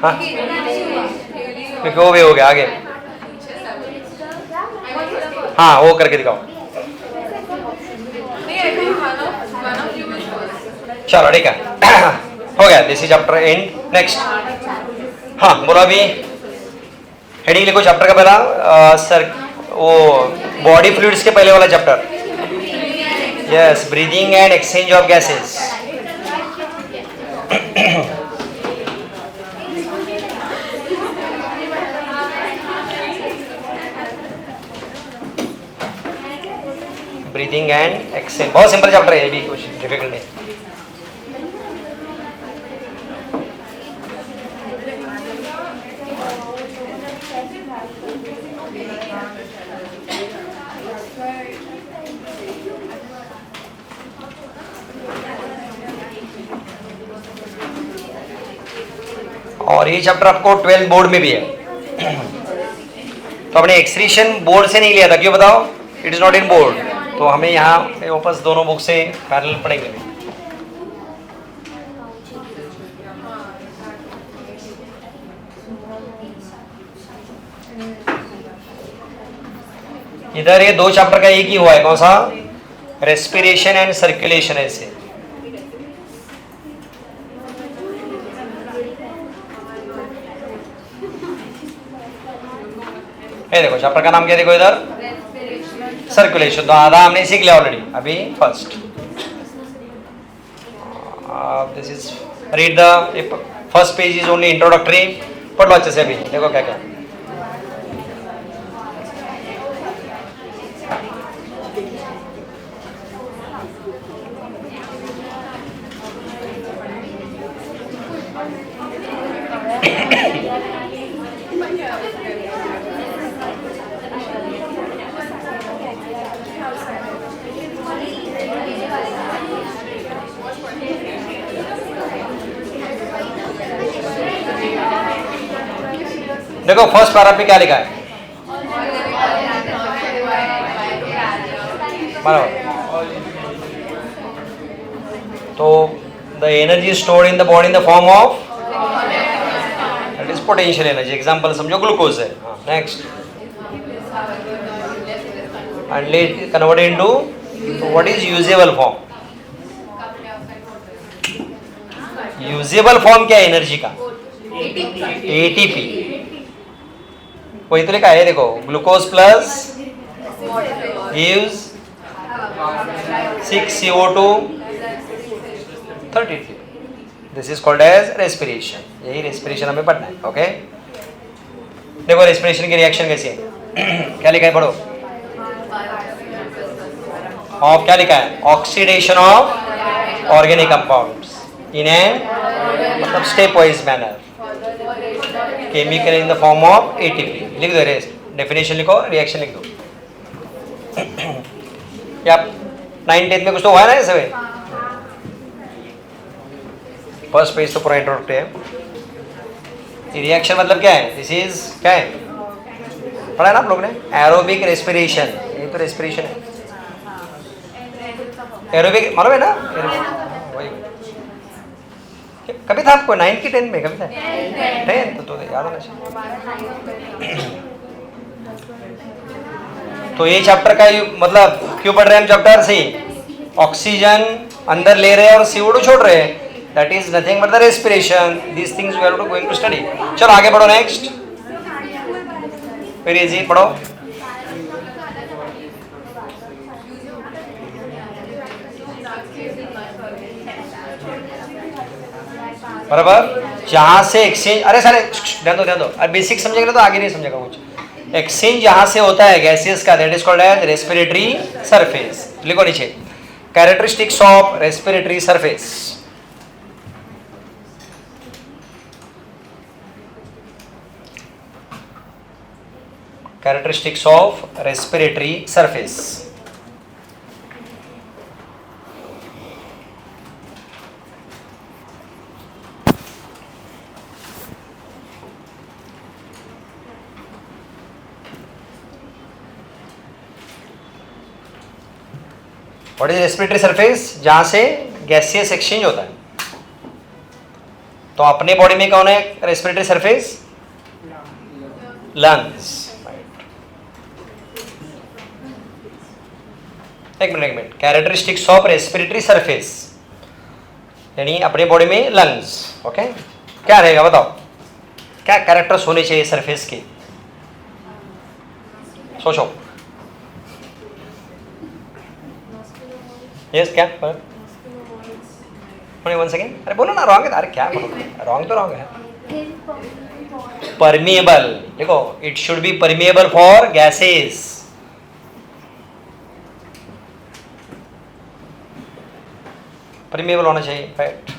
हाँ क्योंकि वो भी हो गया आगे हाँ वो करके दिखाओ चलो ठीक है हो गया this is chapter and next हाँ बोलो अभी हेडिंग लिखो चैप्टर का पहला सर वो बॉडी फ्लूइड्स के पहले वाला chapter yes breathing and exchange of gases breathing and exchange बहुत सिंपल चैप्टर है ये भी कुछ डिफिकल्ट नहीं और ये चैप्टर आपको 12 बोर्ड में भी है तो हमने एक्सक्रीशन बोर्ड से नहीं लिया था क्यों बताओ it is not in board तो हमें यहाँ वापस दोनों बुक से पैरेलल पढ़ेंगे इधर ये दो चैप्टर का एक ही हुआ है कौन सा रेस्पिरेशन एंड सर्कुलेशन ऐसे ये देखो चैप्टर का नाम क्या देखो इधर सर्कुलेशन तो आधा हमने सीख लिया ऑलरेडी अभी first this is read the first page is only introductory पढ़ लो अच्छे से अभी देखो क्या क्या देखो फर्स्ट पैरा पे क्या लिखा है बराबर तो the energy stored in the body in the form of, that is potential energy. Example समझो, ग्लूकोज है. Next, and let it converted into what is usable form. Usable form क्या है एनर्जी का? एटीपी. वही तो लिखा है, देखो, glucose plus gives 6CO2 33. This is called as respiration. यही रेस्पिरेशन हमें पढ़ना है. ओके, देखो रेस्पिरेशन की रिएक्शन कैसी है. क्या लिखा है, पढ़ो. ऑफ क्या लिखा है? Oxidation of organic compounds in an, मतलब step wise manner, chemical in the form of ATP. लिख दो, डेफिनेशन लिखो, रिएक्शन लिख दो. क्या 9th में कुछ तो हुआ है ना ऐसे? फर्स्ट पेज तो पूरा इंट्रोडक्ट है. रिएक्शन मतलब क्या है? दिस इज क्या है, पढ़ा है ना आप लोग ने? Aerobic respiration. ये तो रेस्पिरेशन है. एरोबिक मालूम है ना? वही कभी था आपको 9 की 10 में? कभी था 10 तो याद होना चाहिए. तो ये चैप्टर का मतलब क्यों पढ़ रहे हैं हम चैप्टर से? ऑक्सीजन अंदर ले रहे हैं और CO2 छोड़ रहे हैं. That is nothing but the respiration. These things we are going to study. चलो आगे बढ़ो. नेक्स्ट, वेरी इजी, पढ़ो. बराबर. जहां से एक्सचेंज, अरे सारे ध्यान दो ध्यान दो, अरे बेसिक समझेगा तो आगे नहीं समझेगा कुछ. एक्सचेंज जहां से होता है गैसेस का, that is called as respiratory surface. लिखो नीचे, characteristics of respiratory surface. Characteristics of respiratory surface. What is respiratory surface? जहां से गैसियस एक्सचेंज होता है. तो अपने बॉडी में कौन है रेस्पिरेटरी सरफेस? लंग्स. एक minute. Characteristics of respiratory surface यानी अपने बॉडी में लंग्स. ओके, क्या रहेगा बताओ? क्या कैरेक्टर्स होने चाहिए सरफेस के? सोचो. यस, क्या? One second. अरे बोलो ना, रॉन्ग है. अरे क्या बोलो, रॉन्ग तो रॉन्ग है. परमिएबल. देखो, it should be permeable for gases. Permeable होना चाहिए. राइट.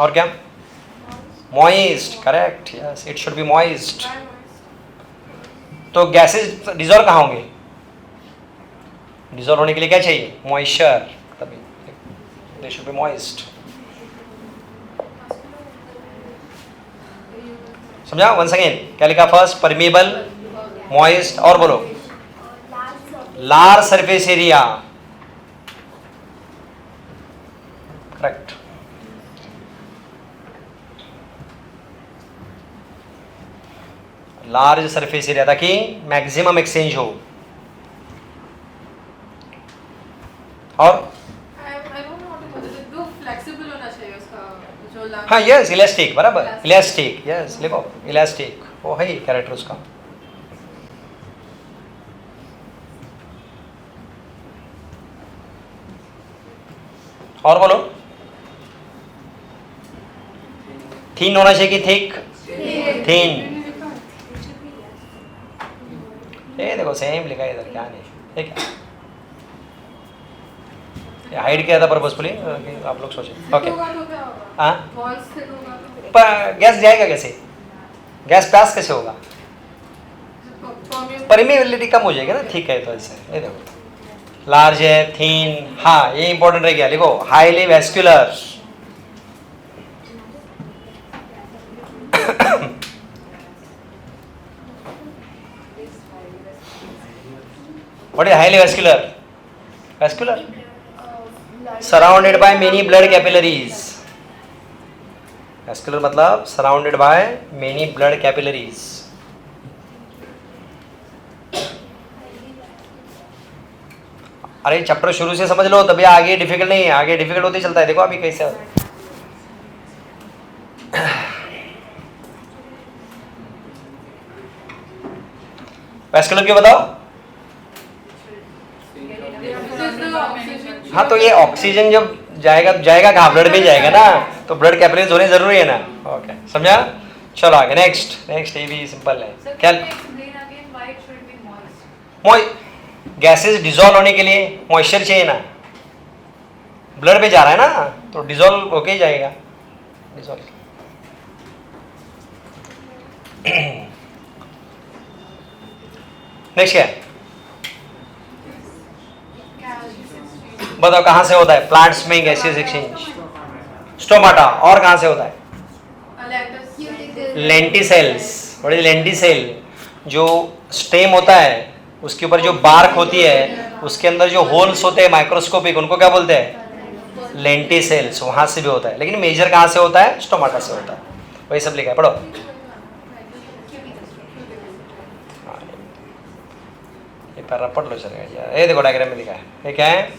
और क्या? Moist. Correct. Yes, it should be moist. तो गैसेस डिजोल्व कहाँ होंगे? डिजोल्व होने के लिए क्या चाहिए? मॉइस्चर. तभी दे शुड बी मॉइस्ट. समझा? वंस अगेन, क्या लिखा? फर्स्ट परमिएबल, मॉइस्ट, और बोलो large surface area. Correct. Large surface area ताकि मैक्सिमम एक्सचेंज हो. और फ्लेक्सिबल होना चाहिए उसका जो. हाँ, यस, इलास्टिक. बराबर, इलास्टिक. यस, लिखो इलास्टिक. वो है कैरेक्टर उसका. और बोलो. थिन होना चाहिए कि थिक? थिन. ये देखो सेम लिखा है इधर. क्या नहीं, ठीक है. हाइड किया था पर्पसफुली, आप लोग सोचे. ओके. हाँ, गैस जाएगा कैसे? गैस पास कैसे होगा? परमिएबिलिटी कम हो जाएगी ना. ठीक है, तो ऐसे ये देखो, लार्ज है, थीन. हाँ, ये इंपॉर्टेंट रह गया. लिखो highly vascular. What is highly vascular? Vascular. Surrounded by many blood capillaries. Vascular मतलब surrounded by many blood capillaries. अरे चैप्टर शुरू से समझ लो तभी आगे डिफिकल्ट नहीं है, आगे डिफिकल्ट होते चलता है. देखो अभी कैसे वैस्कुलर क्यों बताओ. हाँ तो ये ऑक्सीजन जब जाएगा कहाँ, ब्लड में जाएगा ना, तो ब्लड कैपिलरीज होने जरूरी है ना. ओके समझा. चलो आगे नेक्स्ट ये भी सिंपल है. क्या गैसेस डिजोल्व होने के लिए मॉइस्चर चाहिए ना, ब्लड में जा रहा है ना तो डिजोल्व होके ही जाएगा. डिजोल्व नेक्स्ट क्या है बताओ. कहाँ से होता है प्लांट्स में गैसियस एक्सचेंज. स्टोमाटा. और कहाँ से होता है लेंटिसेल्स. What is lenticel. जो स्टेम होता है उसके ऊपर जो बार्क होती है उसके अंदर जो होल्स होते हैं माइक्रोस्कोपिक, उनको क्या बोलते हैं लेंटिसेल्स. वहां से भी होता है, लेकिन मेजर कहाँ से होता है स्टोमाटा से होता है. वही सब लिखा है पढ़ो. ये पैरा पढ़ लो चलेगा. ये देखो डायग्राम में लिखा है. ये क्या है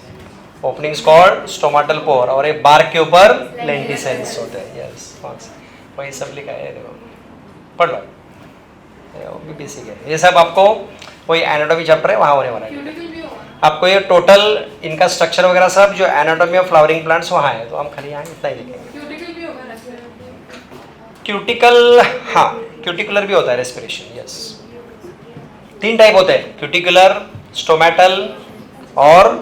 ओपनिंग कॉल्ड स्टोमाटल पोर और एक बार्क के ऊपर लेंटिसेल्स होते हैं. यस वही सब लिखा है. देखो पढ़ लो. भी बेसिक है ये सब. आपको वही एनाटॉमी चैप्टर है वहाँ होने वाला है. आपको ये टोटल इनका स्ट्रक्चर वगैरह सब जो एनाटॉमी ऑफ फ्लावरिंग प्लांट्स वहाँ है, तो हम खाली यहाँ इतना ही लिखेंगे. क्यूटिकल. हाँ क्यूटिकुलर भी होता है रेस्पिरेशन. यस 3 टाइप होते हैं क्यूटिकुलर, स्टोमेटल और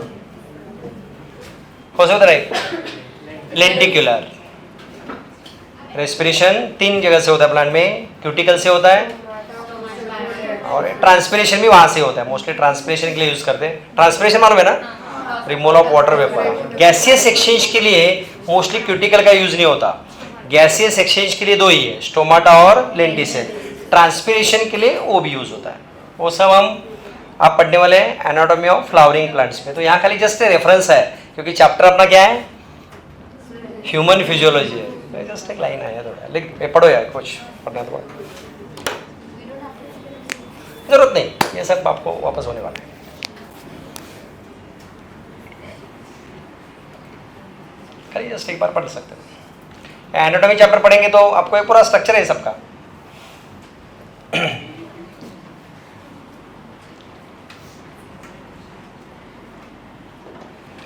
कौन सा होता है लेंटिकुलर. रेस्पिरेशन 3 जगह से होता है प्लांट में. क्यूटिकल से होता है और ट्रांसपिरेशन भी वहां से होता है. मोस्टली ट्रांसपिरेशन के लिए यूज करते हैं. ट्रांसपिरेशन मालूम है ना, removal of water vapour. Gaseous exchange के लिए मोस्टली क्यूटिकल का यूज नहीं होता. गैसियस एक्सचेंज के लिए 2 ही है, स्टोमाटा और लेंटिसेल. ट्रांसपिरेशन के लिए वो भी यूज होता है. वो सब हम आप पढ़ने वाले हैं एनाटॉमी ऑफ फ्लावरिंग प्लांट्स में. तो यहाँ खाली जस्ट रेफरेंस है क्योंकि चैप्टर अपना क्या है ह्यूमन फिजियोलॉजी है. जस्ट एक लाइन आया थोड़ा लिख पढ़ो यार. कुछ पढ़ना तो जरूरत नहीं, ये सब आपको वापस होने वाला है. खाली जस्ट एक बार पढ़ सकते हैं. एनाटॉमी चैप्टर पढ़ेंगे तो आपको एक पूरा स्ट्रक्चर है सबका.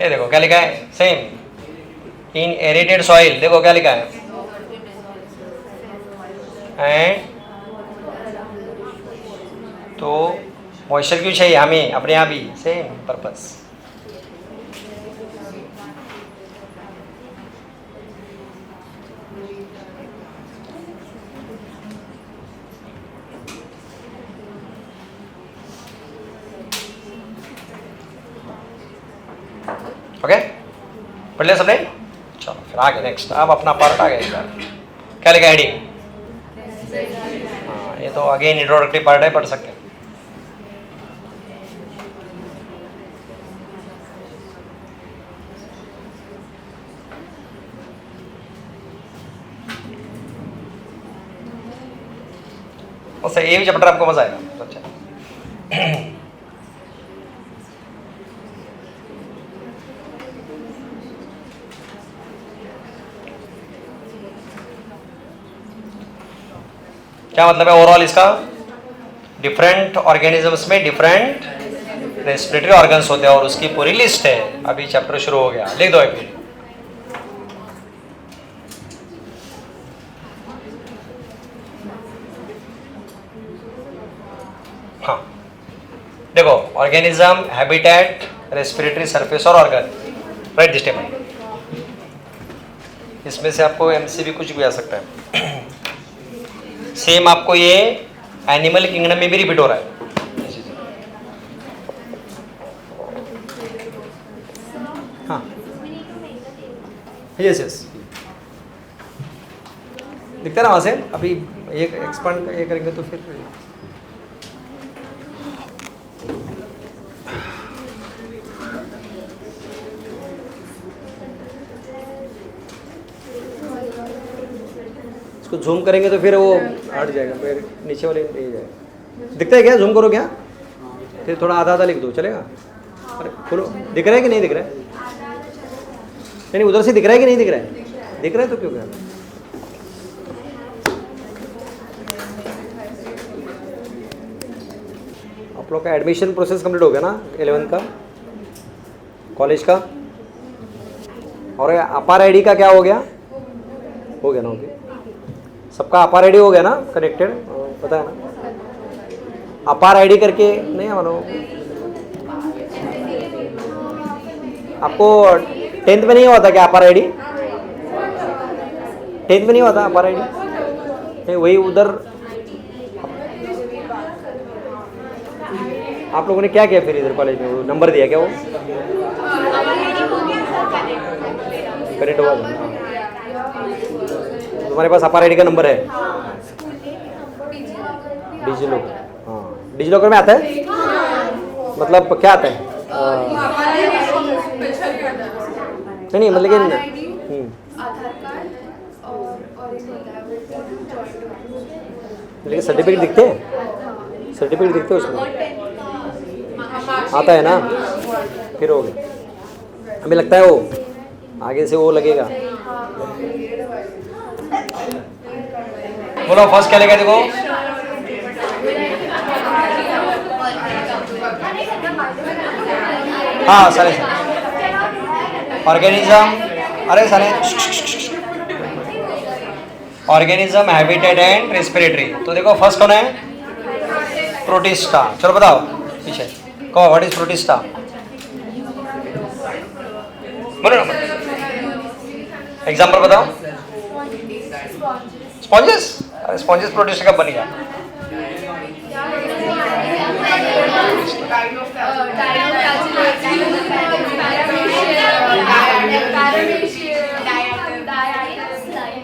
ये देखो क्या लिखा है सेम इन एरेटेड सॉइल. देखो क्या लिखा है एंड तो मॉइस्चर क्यों चाहिए हमें अपने यहाँ भी सेम पर्पस. ओके पढ़ लिया सबने. चलो फिर आगे नेक्स्ट. अब अपना पार्ट आ गया. क्या लिखा हेडिंग. हाँ ये तो अगेन इंट्रोडक्टिव पार्ट है, पढ़ सकते हैं. उससे ये भी चैप्टर आपको मजा आएगा. अच्छा क्या मतलब है ओवरऑल इसका. डिफरेंट ऑर्गेनिजम्स में डिफरेंट रेस्पिरेटरी ऑर्गन्स होते हैं और उसकी पूरी लिस्ट है. अभी चैप्टर शुरू हो गया. लिख दो एक फिर. हाँ देखो ऑर्गेनिज्म, हैबिटेट, रेस्पिरेटरी सरफेस और ऑर्गन. Right this table. इसमें से आपको एमसीबी कुछ भी आ सकता है. सेम आपको ये एनिमल किंगडम में भी रिपीट हो रहा है. हाँ यस यस दिखता है ना वहाँ से. अभी एक एक्सपांड ये करेंगे तो फिर इसको जूम करेंगे तो फिर वो हट जाएगा, फिर नीचे वाले ये जाएगा। दिखता है क्या? जूम करो क्या? फिर थोड़ा आधा आधा लिख दो, चलेगा? अरे खोलो, दिख रहा है कि नहीं दिख रहा है? नहीं उधर से दिख रहा है कि नहीं दिख रहा है? दिख रहा है तो क्यों क्या? आप लोग का एडमिशन प्रोसेस कंप्लीट हो गया ना 11th का कॉलेज का? और अपार आईडी का क्या हो गया? हो गया ना? ओके, सबका अपार आईडी हो गया ना कनेक्टेड? पता है ना अपार आईडी करके? नहीं मानो आपको 10th में नहीं हुआ था क्या अपार आईडी? 10th में नहीं हुआ था अपार आईडी? नहीं, वही उधर आप लोगों ने क्या किया फिर इधर कॉलेज में? वो नंबर दिया क्या? वो कनेक्ट हुआ था? तुम्हारे पास अपार आईडी का नंबर है? डिजी लॉकर, हाँ डिजी लॉकर में आता है? मतलब क्या आता है? नहीं मतलब कि आधार कार्ड और एक होता है लेकिन सर्टिफिकेट दिखते हैं? सर्टिफिकेट दिखते हैं उसमें? आता है ना? फिर हो गया। हमें लगता है वो आगे से वो लगेगा। बोलो फर्स्ट क्या लेगा? देखो हाँ सारे ऑर्गेनिज्म, अरे सारे ऑर्गेनिज्म, हैबिटेट एंड रेस्पिरेटरी। तो देखो फर्स्ट कौन है? प्रोटिस्टा। चलो बताओ पीछे कहो, व्हाट इज प्रोटिस्टा? बोलो ना, एग्जाम्पल बताओ। स्पॉन्जेस? अरे स्पॉन्जेस प्रोटिस्टा कब बन गया?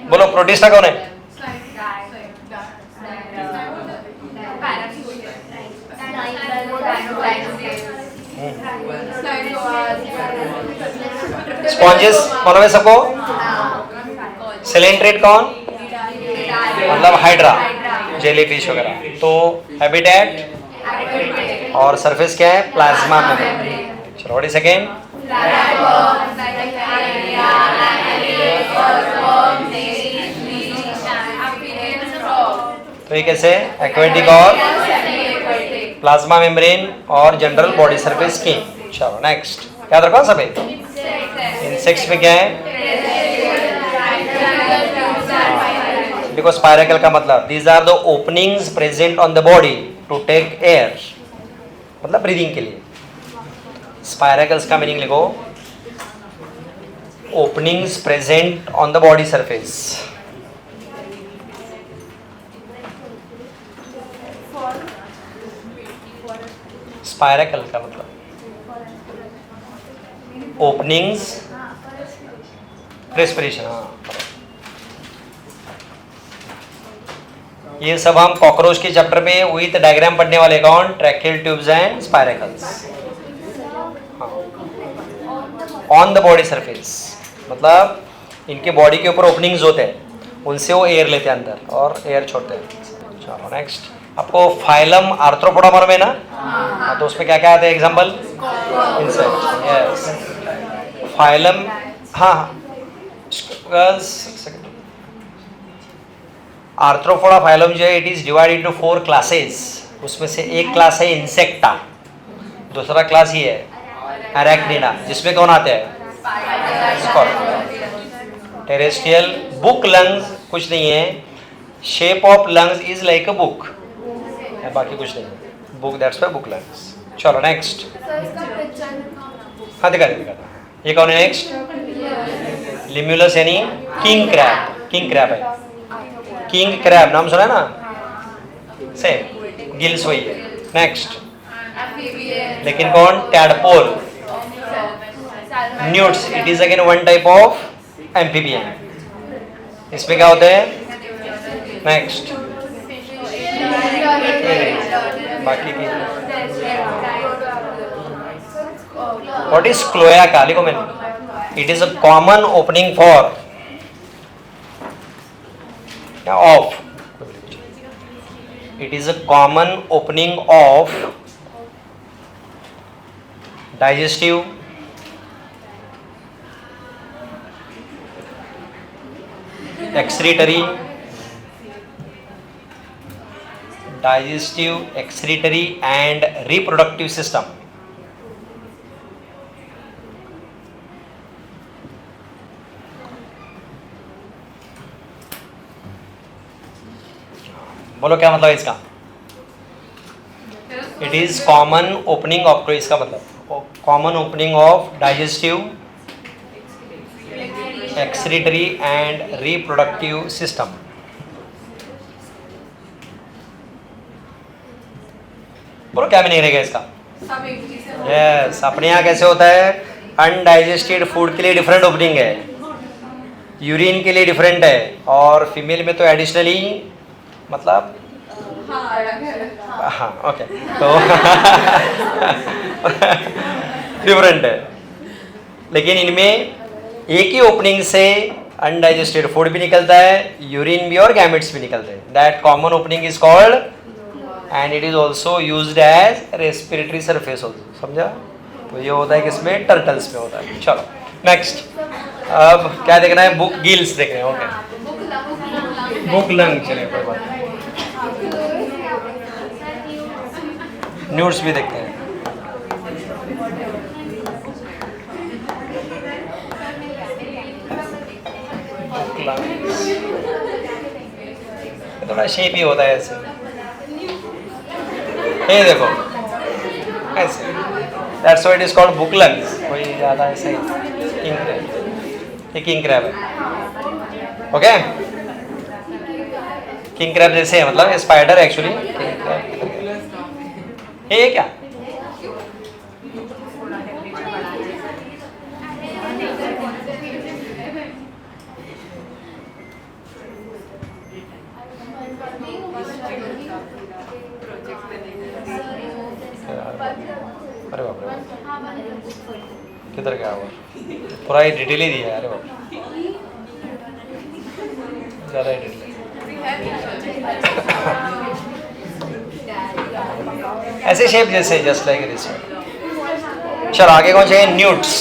बोलो प्रोटिस्टा कौन है? स्पॉन्जेस मालूम है सबको? सिलेंट्रेट कौन? मतलब हाइड्रा, जेलीफिश वगैरह। तो हैबिटेट और सरफेस क्या है? Plasma membrane. चलो व्हाट इज सेकंड? तो ये कैसे? एक्वेटिक और प्लाज्मा मेम्ब्रेन और जनरल बॉडी सरफेस स्किन। चलो नेक्स्ट याद रखो सभी। इंसेक्ट्स में क्या है? देखो स्पाइरेकल का मतलब these are the openings present on the body to take air, मतलब ब्रीदिंग के लिए। स्पाइरेकल्स का मीनिंग लिखो, openings present on the body surface. Spiracle का मतलब ओपनिंग्स, रेस्पिरेशन। हाँ ये सब हम कॉकरोच के चैप्टर में विथ डायग्राम पढ़ने वाले। कौन? Tracheal tubes and spiracles. On the body surface मतलब इनके बॉडी के ऊपर ओपनिंग्स होते हैं, उनसे वो एयर लेते हैं अंदर और एयर छोड़ते हैं। चलो नेक्स्ट, आपको फाइलम आर्थ्रोपोडा मालूम है ना? हाँ तो उसमें क्या क्या आता है? Example insect, yes phylum. हाँ आर्थ्रोपोडा फाइलम जो है it is divided into 4 classes. उसमें से एक क्लास है इंसेक्टा, दूसरा क्लास ये है अरेक्निडा, जिसमें कौन आते हैं? टेरेस्ट्रियल। बुक लंग्स कुछ नहीं है, shape of lungs is like a book, बाकी कुछ नहीं है, book that's why book lungs. चलो नेक्स्ट। हाँ दिखा ये कौन है? नेक्स्ट लिम्युलस यानी किंग क्रैब। किंग क्रैब है, किंग क्रैब नाम सुना है ना? सेम गिल्स वही है। नेक्स्ट लेकिन कौन? Tadpole, nudes. It is again one type of amphibian. इसमें क्या होते हैं? नेक्स्ट बाकी की व्हाट इज क्लोएका? लिखो मैंने। It is a common opening for या of, it is a common opening of digestive, excretory, digestive, excretory and reproductive system. बोलो क्या मतलब है इसका? It is common opening of, तो इसका मतलब common opening of digestive, excretory and reproductive system. बोलो क्या मीनिंग रहेगा इसका? सब एक ही से यस, अपने यहाँ कैसे होता है, अनडाइजेस्टेड फूड के लिए डिफरेंट ओपनिंग है, यूरिन के लिए डिफरेंट है, और फीमेल में तो एडिशनली मतलब हाँ अलग है। हाँ ओके, तो डिफरेंट है, लेकिन इनमें एक ही ओपनिंग से अनडाइजेस्टेड फूड भी निकलता है, यूरिन भी और गैमेट्स भी निकलते हैं. That common opening is called and it is also used as respiratory surface also. समझा? तो ये होता है किसमें, टर्टल्स में होता है. चलो नेक्स्ट, अब क्या देखना है, बुक गिल्स देख रहे हैं. ओके, बुक लंग, चलिए कोई बात नहीं. न्यूड्स भी देखते हैं. थोड़ा शेप ही होता है ऐसे, ये देखो ऐसे, that's why it is called book lungs. कोई ज़्यादा ऐसे ही किंग क्रैब, ये किंग क्रैब है. ओके, किंग क्रैब जैसे है, मतलब स्पाइडर एक्चुअली. ये क्या, अरे बाप रे, किधर गया वो, पूरा ही डिटेल ही दिया है. अरे बाप, ज़्यादा ही डिटेल. ऐसे शेप जैसे, जस्ट लाइक दिस. चलो आगे कौन चाहिए, newts.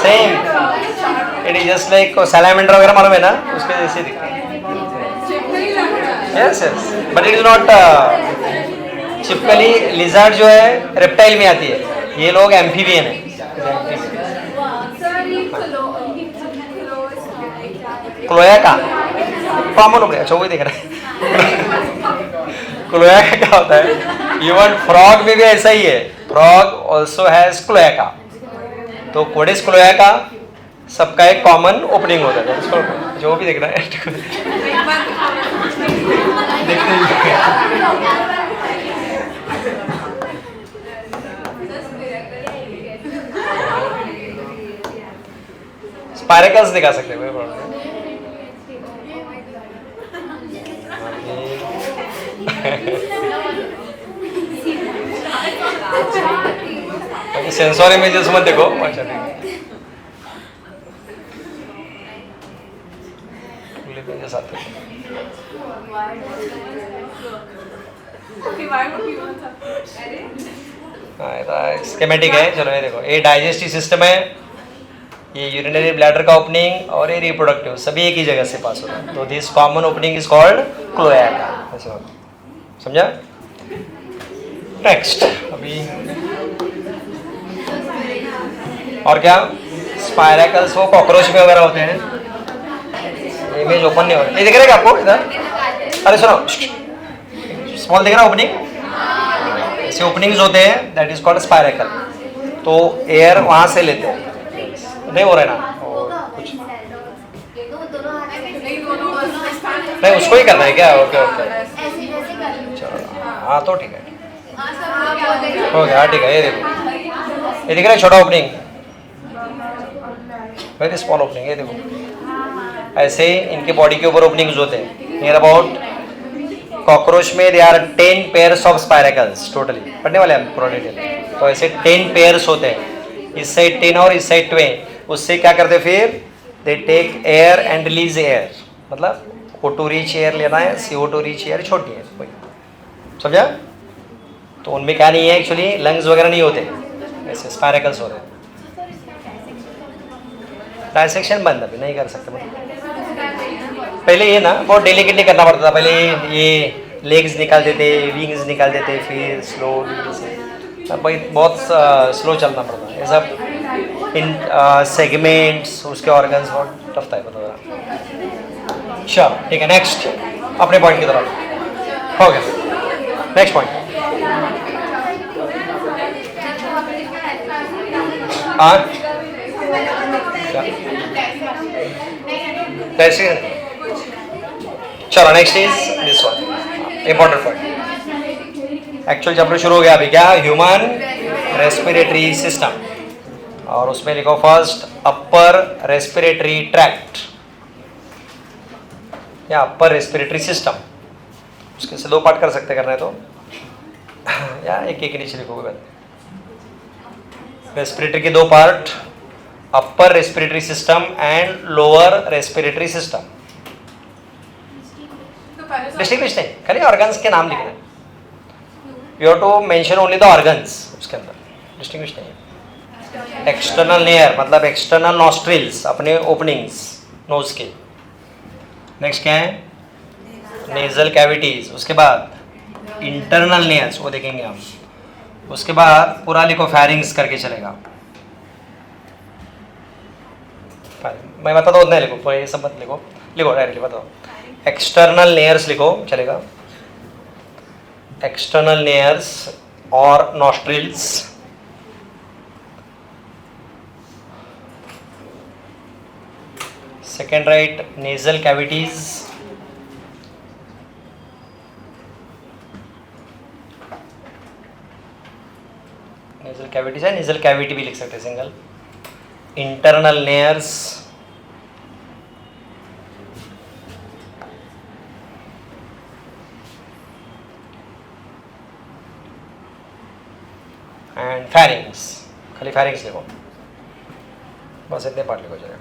Same, it is just like salamander वगैरह मालूम है ना, उसके जैसे दिखता है. Yes yes, but it is not चिपकली. लिजर्ड जो है रेप्टाइल में आती है, ये लोग एम्फीबियन है. क्लोएका कॉमन हो गया. अच्छा वही देख रहे हैं. क्लोएका क्या होता है, इवन फ्रॉग में भी ऐसा ही है. Frog also has cloaca. तो व्हाट इज क्लोएका, सबका एक कॉमन ओपनिंग होता है. इसको जो भी देख रहा है स्पाइरेकल्स दिखा सकते हैं, कोई प्रॉब्लम नहीं. सेंसर इमेजेस मत देखो. अच्छा ठीक है, इमेजेस आते हैं. स्कीमेटिक है. चलो ये देखो, ये डाइजेस्टिव सिस्टम है, ये यूरिनरी ब्लैडर का ओपनिंग, और ये रिप्रोडक्टिव, सभी एक ही जगह से पास होता है. तो this common opening is called cloaca. ऐसे समझा? नेक्स्ट, अभी और क्या, स्पाइरेकल्स वो कॉकरोच में वगैरह होते हैं. इमेज ओपन नहीं हो रहा, ये दिख रहा है क्या आपको इधर? अरे सुनो, स्मॉल दिख रहा है ओपनिंग, ऐसे ओपनिंग्स होते हैं, दैट इज कॉल्ड स्पाइरेकल. तो एयर वहाँ से लेते हैं. नहीं हो रहा है ना कुछ, नहीं उसको ही करना है क्या? ओके ओके, चलो हाँ तो ठीक है, हो गया. ठीक है, ये देखो, ये दिख रहा है छोटा ओपनिंग, वेरी स्मॉल ओपनिंग. ये देखो ऐसे इनके बॉडी के ऊपर ओपनिंग्स होते हैं। नियर अबाउट कॉकरोच में they are 10 pairs of spiracles totally, पढ़ने वाले हैं पूरा डिटेल। तो ऐसे 10 पेयर्स होते हैं, इस साइड 10 और इस साइड 12। उससे क्या करते फिर they take air and release air, मतलब O2 रिच एयर लेना है, CO2 रिच एयर छोटी है कोई, समझा? तो उनमें क्या नहीं है एक्चुअली, लंग्स वगैरह नहीं होते, ऐसे स्पाइरेकल्स होते हैं। डायसेक्शन बंद अभी नहीं कर सकते, पहले ये ना बहुत डेलिकेटली करना पड़ता था। पहले ये लेग्स निकाल देते, विंग्स निकाल देते, फिर स्लोली से, अब भाई बहुत स्लो चलना पड़ता है। ये सब इन सेगमेंट्स उसके ऑर्गन्स बहुत टफ था पता। चलो ठीक है, नेक्स्ट अपने पॉइंट की तरफ हो गया। नेक्स्ट पॉइंट चलो next is this one important point. Actual chapter शुरू हो गया अभी, क्या? ह्यूमन रेस्पिरेटरी सिस्टम, और उसमें लिखो फर्स्ट अपर रेस्पिरेटरी ट्रैक्ट या अपर रेस्पिरेटरी सिस्टम। उसके से 2 पार्ट कर सकते करना है तो, या एक एक नीचे लिखोगे। रेस्पिरेटरी के 2 part, upper respiratory system and lower respiratory system. Distinguish नहीं, खाली ऑर्गन्स के नाम लिखना है। You have to mention only the organs उसके अंदर, डिस्टिंग्विश नहीं। एक्सटर्नल लेयर मतलब एक्सटर्नल नॉस्ट्रिल्स, अपने ओपनिंग्स नोज के। नेक्स्ट क्या है? Nasal cavities. उसके बाद इंटरनल लेयर्स, वो देखेंगे हम। उसके बाद पूरा लिखो फैरिंग्स करके चलेगा। मैं बताता हूँ, उतना लिखो, ये सब मत लिखो, लिखो डायरेक्टली बताओ। एक्सटर्नल लेयर्स लिखो चलेगा, एक्सटर्नल लेयर्स और nostrils. Second right nasal cavities, nasal cavities है, नेजल कैविटी भी लिख सकते हैं सिंगल। इंटरनल लेयर्स एंड फैरिंग्स, खाली फैरिंग्स लिखो, बस इतने पार्ट लिखो चलेगा।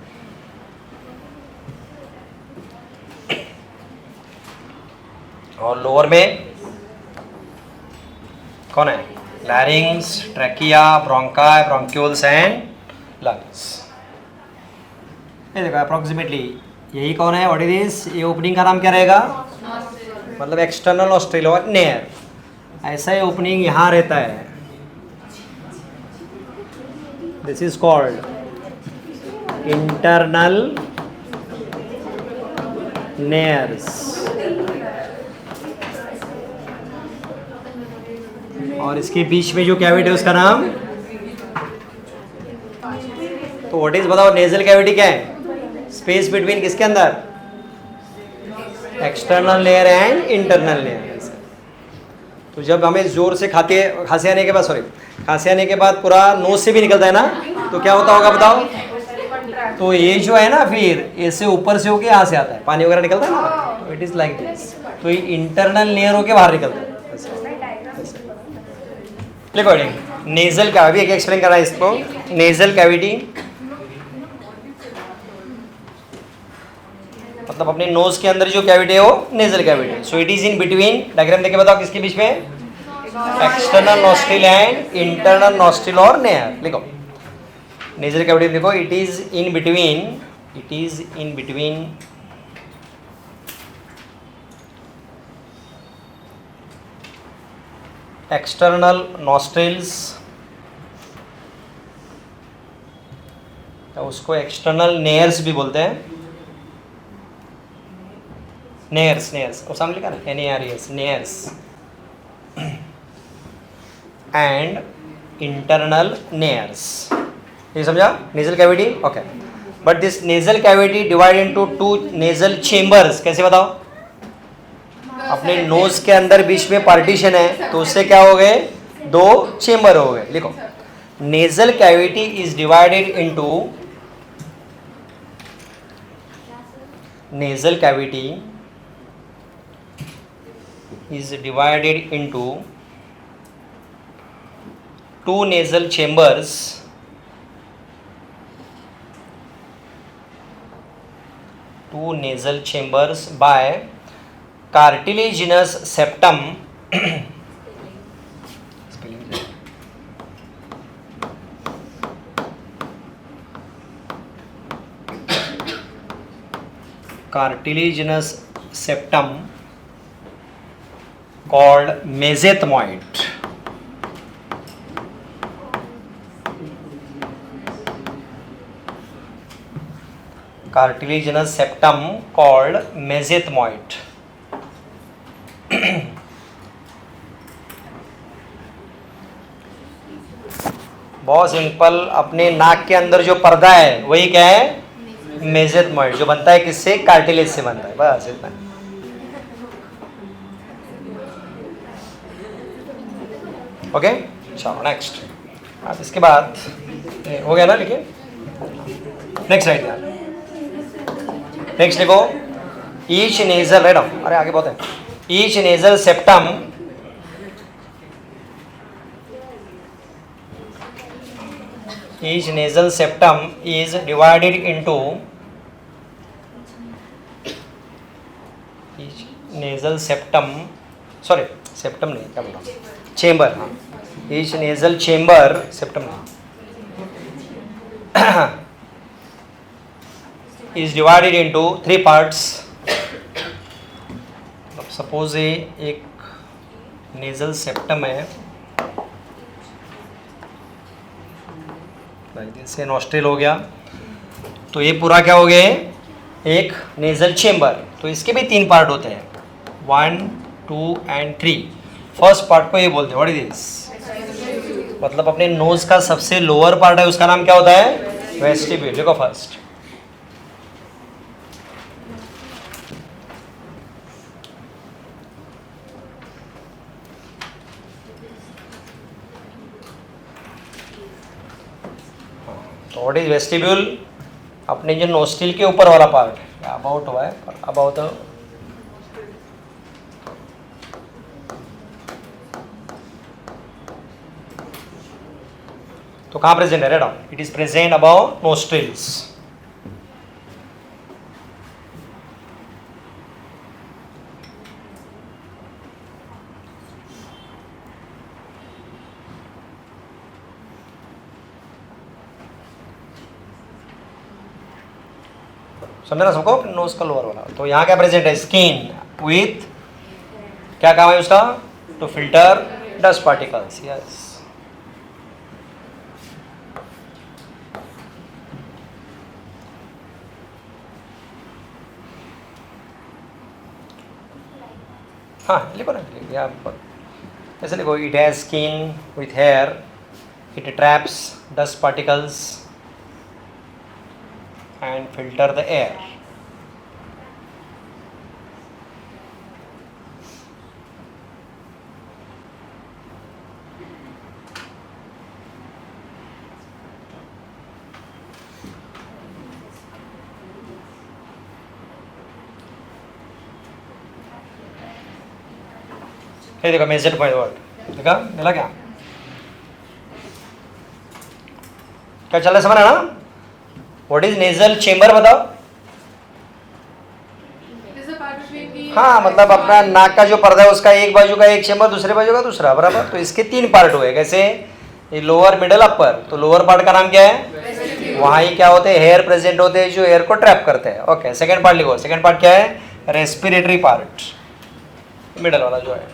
और लोअर में कौन है? लैरिंग्स, trachea, bronchi, bronchioles and lungs. ये देखो अप्रोक्सीमेटली यही कौन है? What is this? ये ओपनिंग का नाम क्या रहेगा? मतलब एक्सटर्नल नॉस्ट्रिल और नेयर। ऐसा ही ओपनिंग यहाँ रहता है, दिस इज कॉल्ड इंटरनल नेयर्स। और इसके बीच में जो कैविटी है उसका नाम, तो व्हाट इज बताओ, नेजल कैविटी क्या है? स्पेस बिटवीन किसके अंदर? External layer and internal layer. तो जब हमें जोर से खांसी आने के बाद, खांसी आने के बाद पूरा नोज से भी निकलता है ना, तो क्या होता होगा बताओ? तो ये जो है ना, फिर ऐसे ऊपर से होके यहाँ से आता है, पानी वगैरह निकलता है ना, तो इट इज लाइक दिस। तो ये इंटरनल लेयर होके बाहर निकलता है। लिखो नेजल का, अभी एक एक्सप्लेन कर रहा है इसको। नेजल कैविटी मतलब अपने नोज के अंदर जो कैविटी है वो nasal cavity. So it is in between, diagram देके बताओ किसके बीच में? External nostril and internal nostril और नेयर। लिखो नेजल कैविटी लिखो, it is in between, it is in between external nostrils, तो उसको एक्सटर्नल नेयर्स भी बोलते हैं। नेयर्स, नेयर्स और सामने लिखा ना NARES, नेयर्स एंड इंटरनल नेयर्स। ये समझा nasal cavity? Okay. But this nasal cavity divide into 2 nasal chambers. कैसे बताओ? अपने नोज के अंदर बीच में पार्टीशन है, तो उससे क्या हो गए? 2 चेम्बर हो गए। लिखो nasal cavity is divided into nasal cavity is divided into two nasal chambers by cartilaginous septum called mesenteroid. Cartilaginous septum called mesenteroid. बहुत सिंपल, अपने नाक के अंदर जो पर्दा है वही क्या है? मेसेंटेरोइड, जो बनता है किससे? कार्टिलेज से बनता है, बस इतना। ओके, चलो नेक्स्ट। अब इसके बाद हो गया ना, लिखिए नेक्स्ट राइट। नेक्स्ट लिखो, ईच नेजल, राइट ऑफ, अरे आगे बहुत है। Each nasal septum is divided into chamber. Each nasal chamber, septum is divided into three parts. Suppose एक nasal septum है, जैसे नॉस्ट्रिल हो गया, तो ये पूरा क्या हो गया? एक नेजल चेम्बर। तो इसके भी तीन पार्ट होते हैं, 1, 2 and 3। फर्स्ट पार्ट को ये बोलते हैं, व्हाट इज दिस? मतलब अपने नोज का सबसे लोअर पार्ट है, उसका नाम क्या होता है? वेस्टिब्यूल। देखो फर्स्ट, तो व्हाट इज वेस्टिब्यूल? अपने जो नोस्ट्रिल के ऊपर वाला पार्ट है, अबाउट हुआ है, अबाउट तो कहाँ प्रेजेंट है? Red on, it is present about nostrils. समझना सबको? नोज का लोअर वाला। तो यहाँ क्या प्रेजेंट है? स्किन विथ, क्या काम है उसका? To filter dust particles. Yes, हाँ लिखो ना, ऐसे लिखो, it has skin with hair, it traps dust particles and filter the air. ये देखो मेजर पॉइंट वर्ड देखा, मिला क्या? क्या चल रहा है, समझ रहा ना? व्हाट इज नेजल चेम्बर बताओ? हाँ, मतलब अपना नाक का जो पर्दा है उसका एक बाजू का एक चेम्बर, दूसरे बाजू का दूसरा, बराबर। तो इसके तीन पार्ट हुए, कैसे? ये लोअर, मिडल, अपर। तो लोअर पार्ट का नाम क्या है? वहाँ ही क्या होते हैं? हेयर प्रेजेंट होते हैं जो एयर को ट्रैप करते हैं। ओके, सेकंड पार्ट लिखो। सेकंड पार्ट क्या है? Respiratory part. मिडल वाला जो है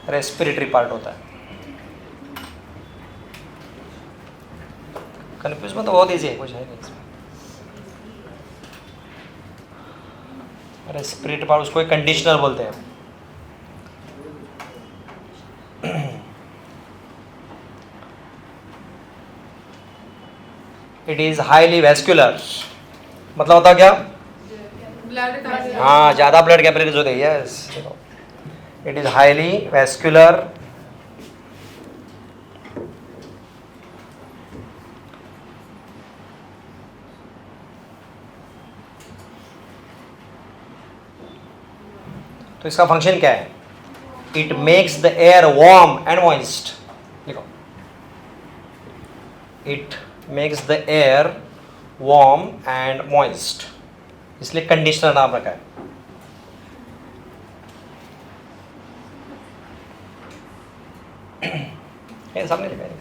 रेस्पिरेटरी पार्ट होता है। कन्फ्यूज में तो बहुत ईजी है, कुछ है नहीं इसमें। रेस्पिरेटरी पार्ट, उसको एक कंडीशनर बोलते हैं। इट इज हाईली वेस्कुलर, मतलब होता क्या? हाँ, ज़्यादा ब्लड कैपिलरीज होते हैं। Yes, it is highly vascular इसका फंक्शन क्या है? It makes the air warm and moist. लिखो, it makes the air warm and moist, इसलिए कंडीशनर नाम रखा है. ये सामने लिखा है.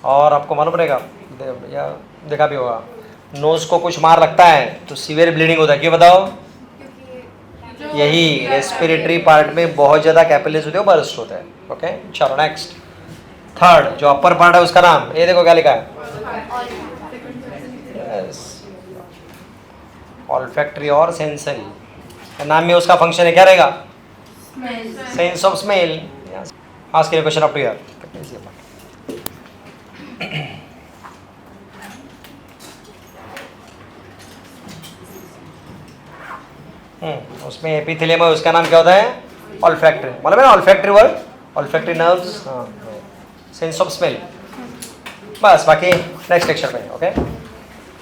और आपको मालूम रहेगा या देखा भी होगा, नोज को कुछ मार लगता है तो सीवियर ब्लीडिंग होता है. क्यों बताओ? यही रेस्पिरेटरी पार्ट में बहुत ज़्यादा कैपिलरीज होते हैं, बर्स्ट होते हैं. ओके, चलो नेक्स्ट. थर्ड जो अपर पार्ट है उसका नाम, ये देखो क्या लिखा है. यस, ऑल्फैक्टरी और सेंसरी. नाम में उसका फंक्शन है, क्या रहेगा? Sense of smell. Ask your question up to here. उसमें एपिथेलियम है, उसका नाम क्या होता है? ऑल्फैक्टरी. मालूम है ना olfactory word? Olfactory nerves, sense of smell. बस, बाकी नेक्स्ट लेक्चर में. ओके.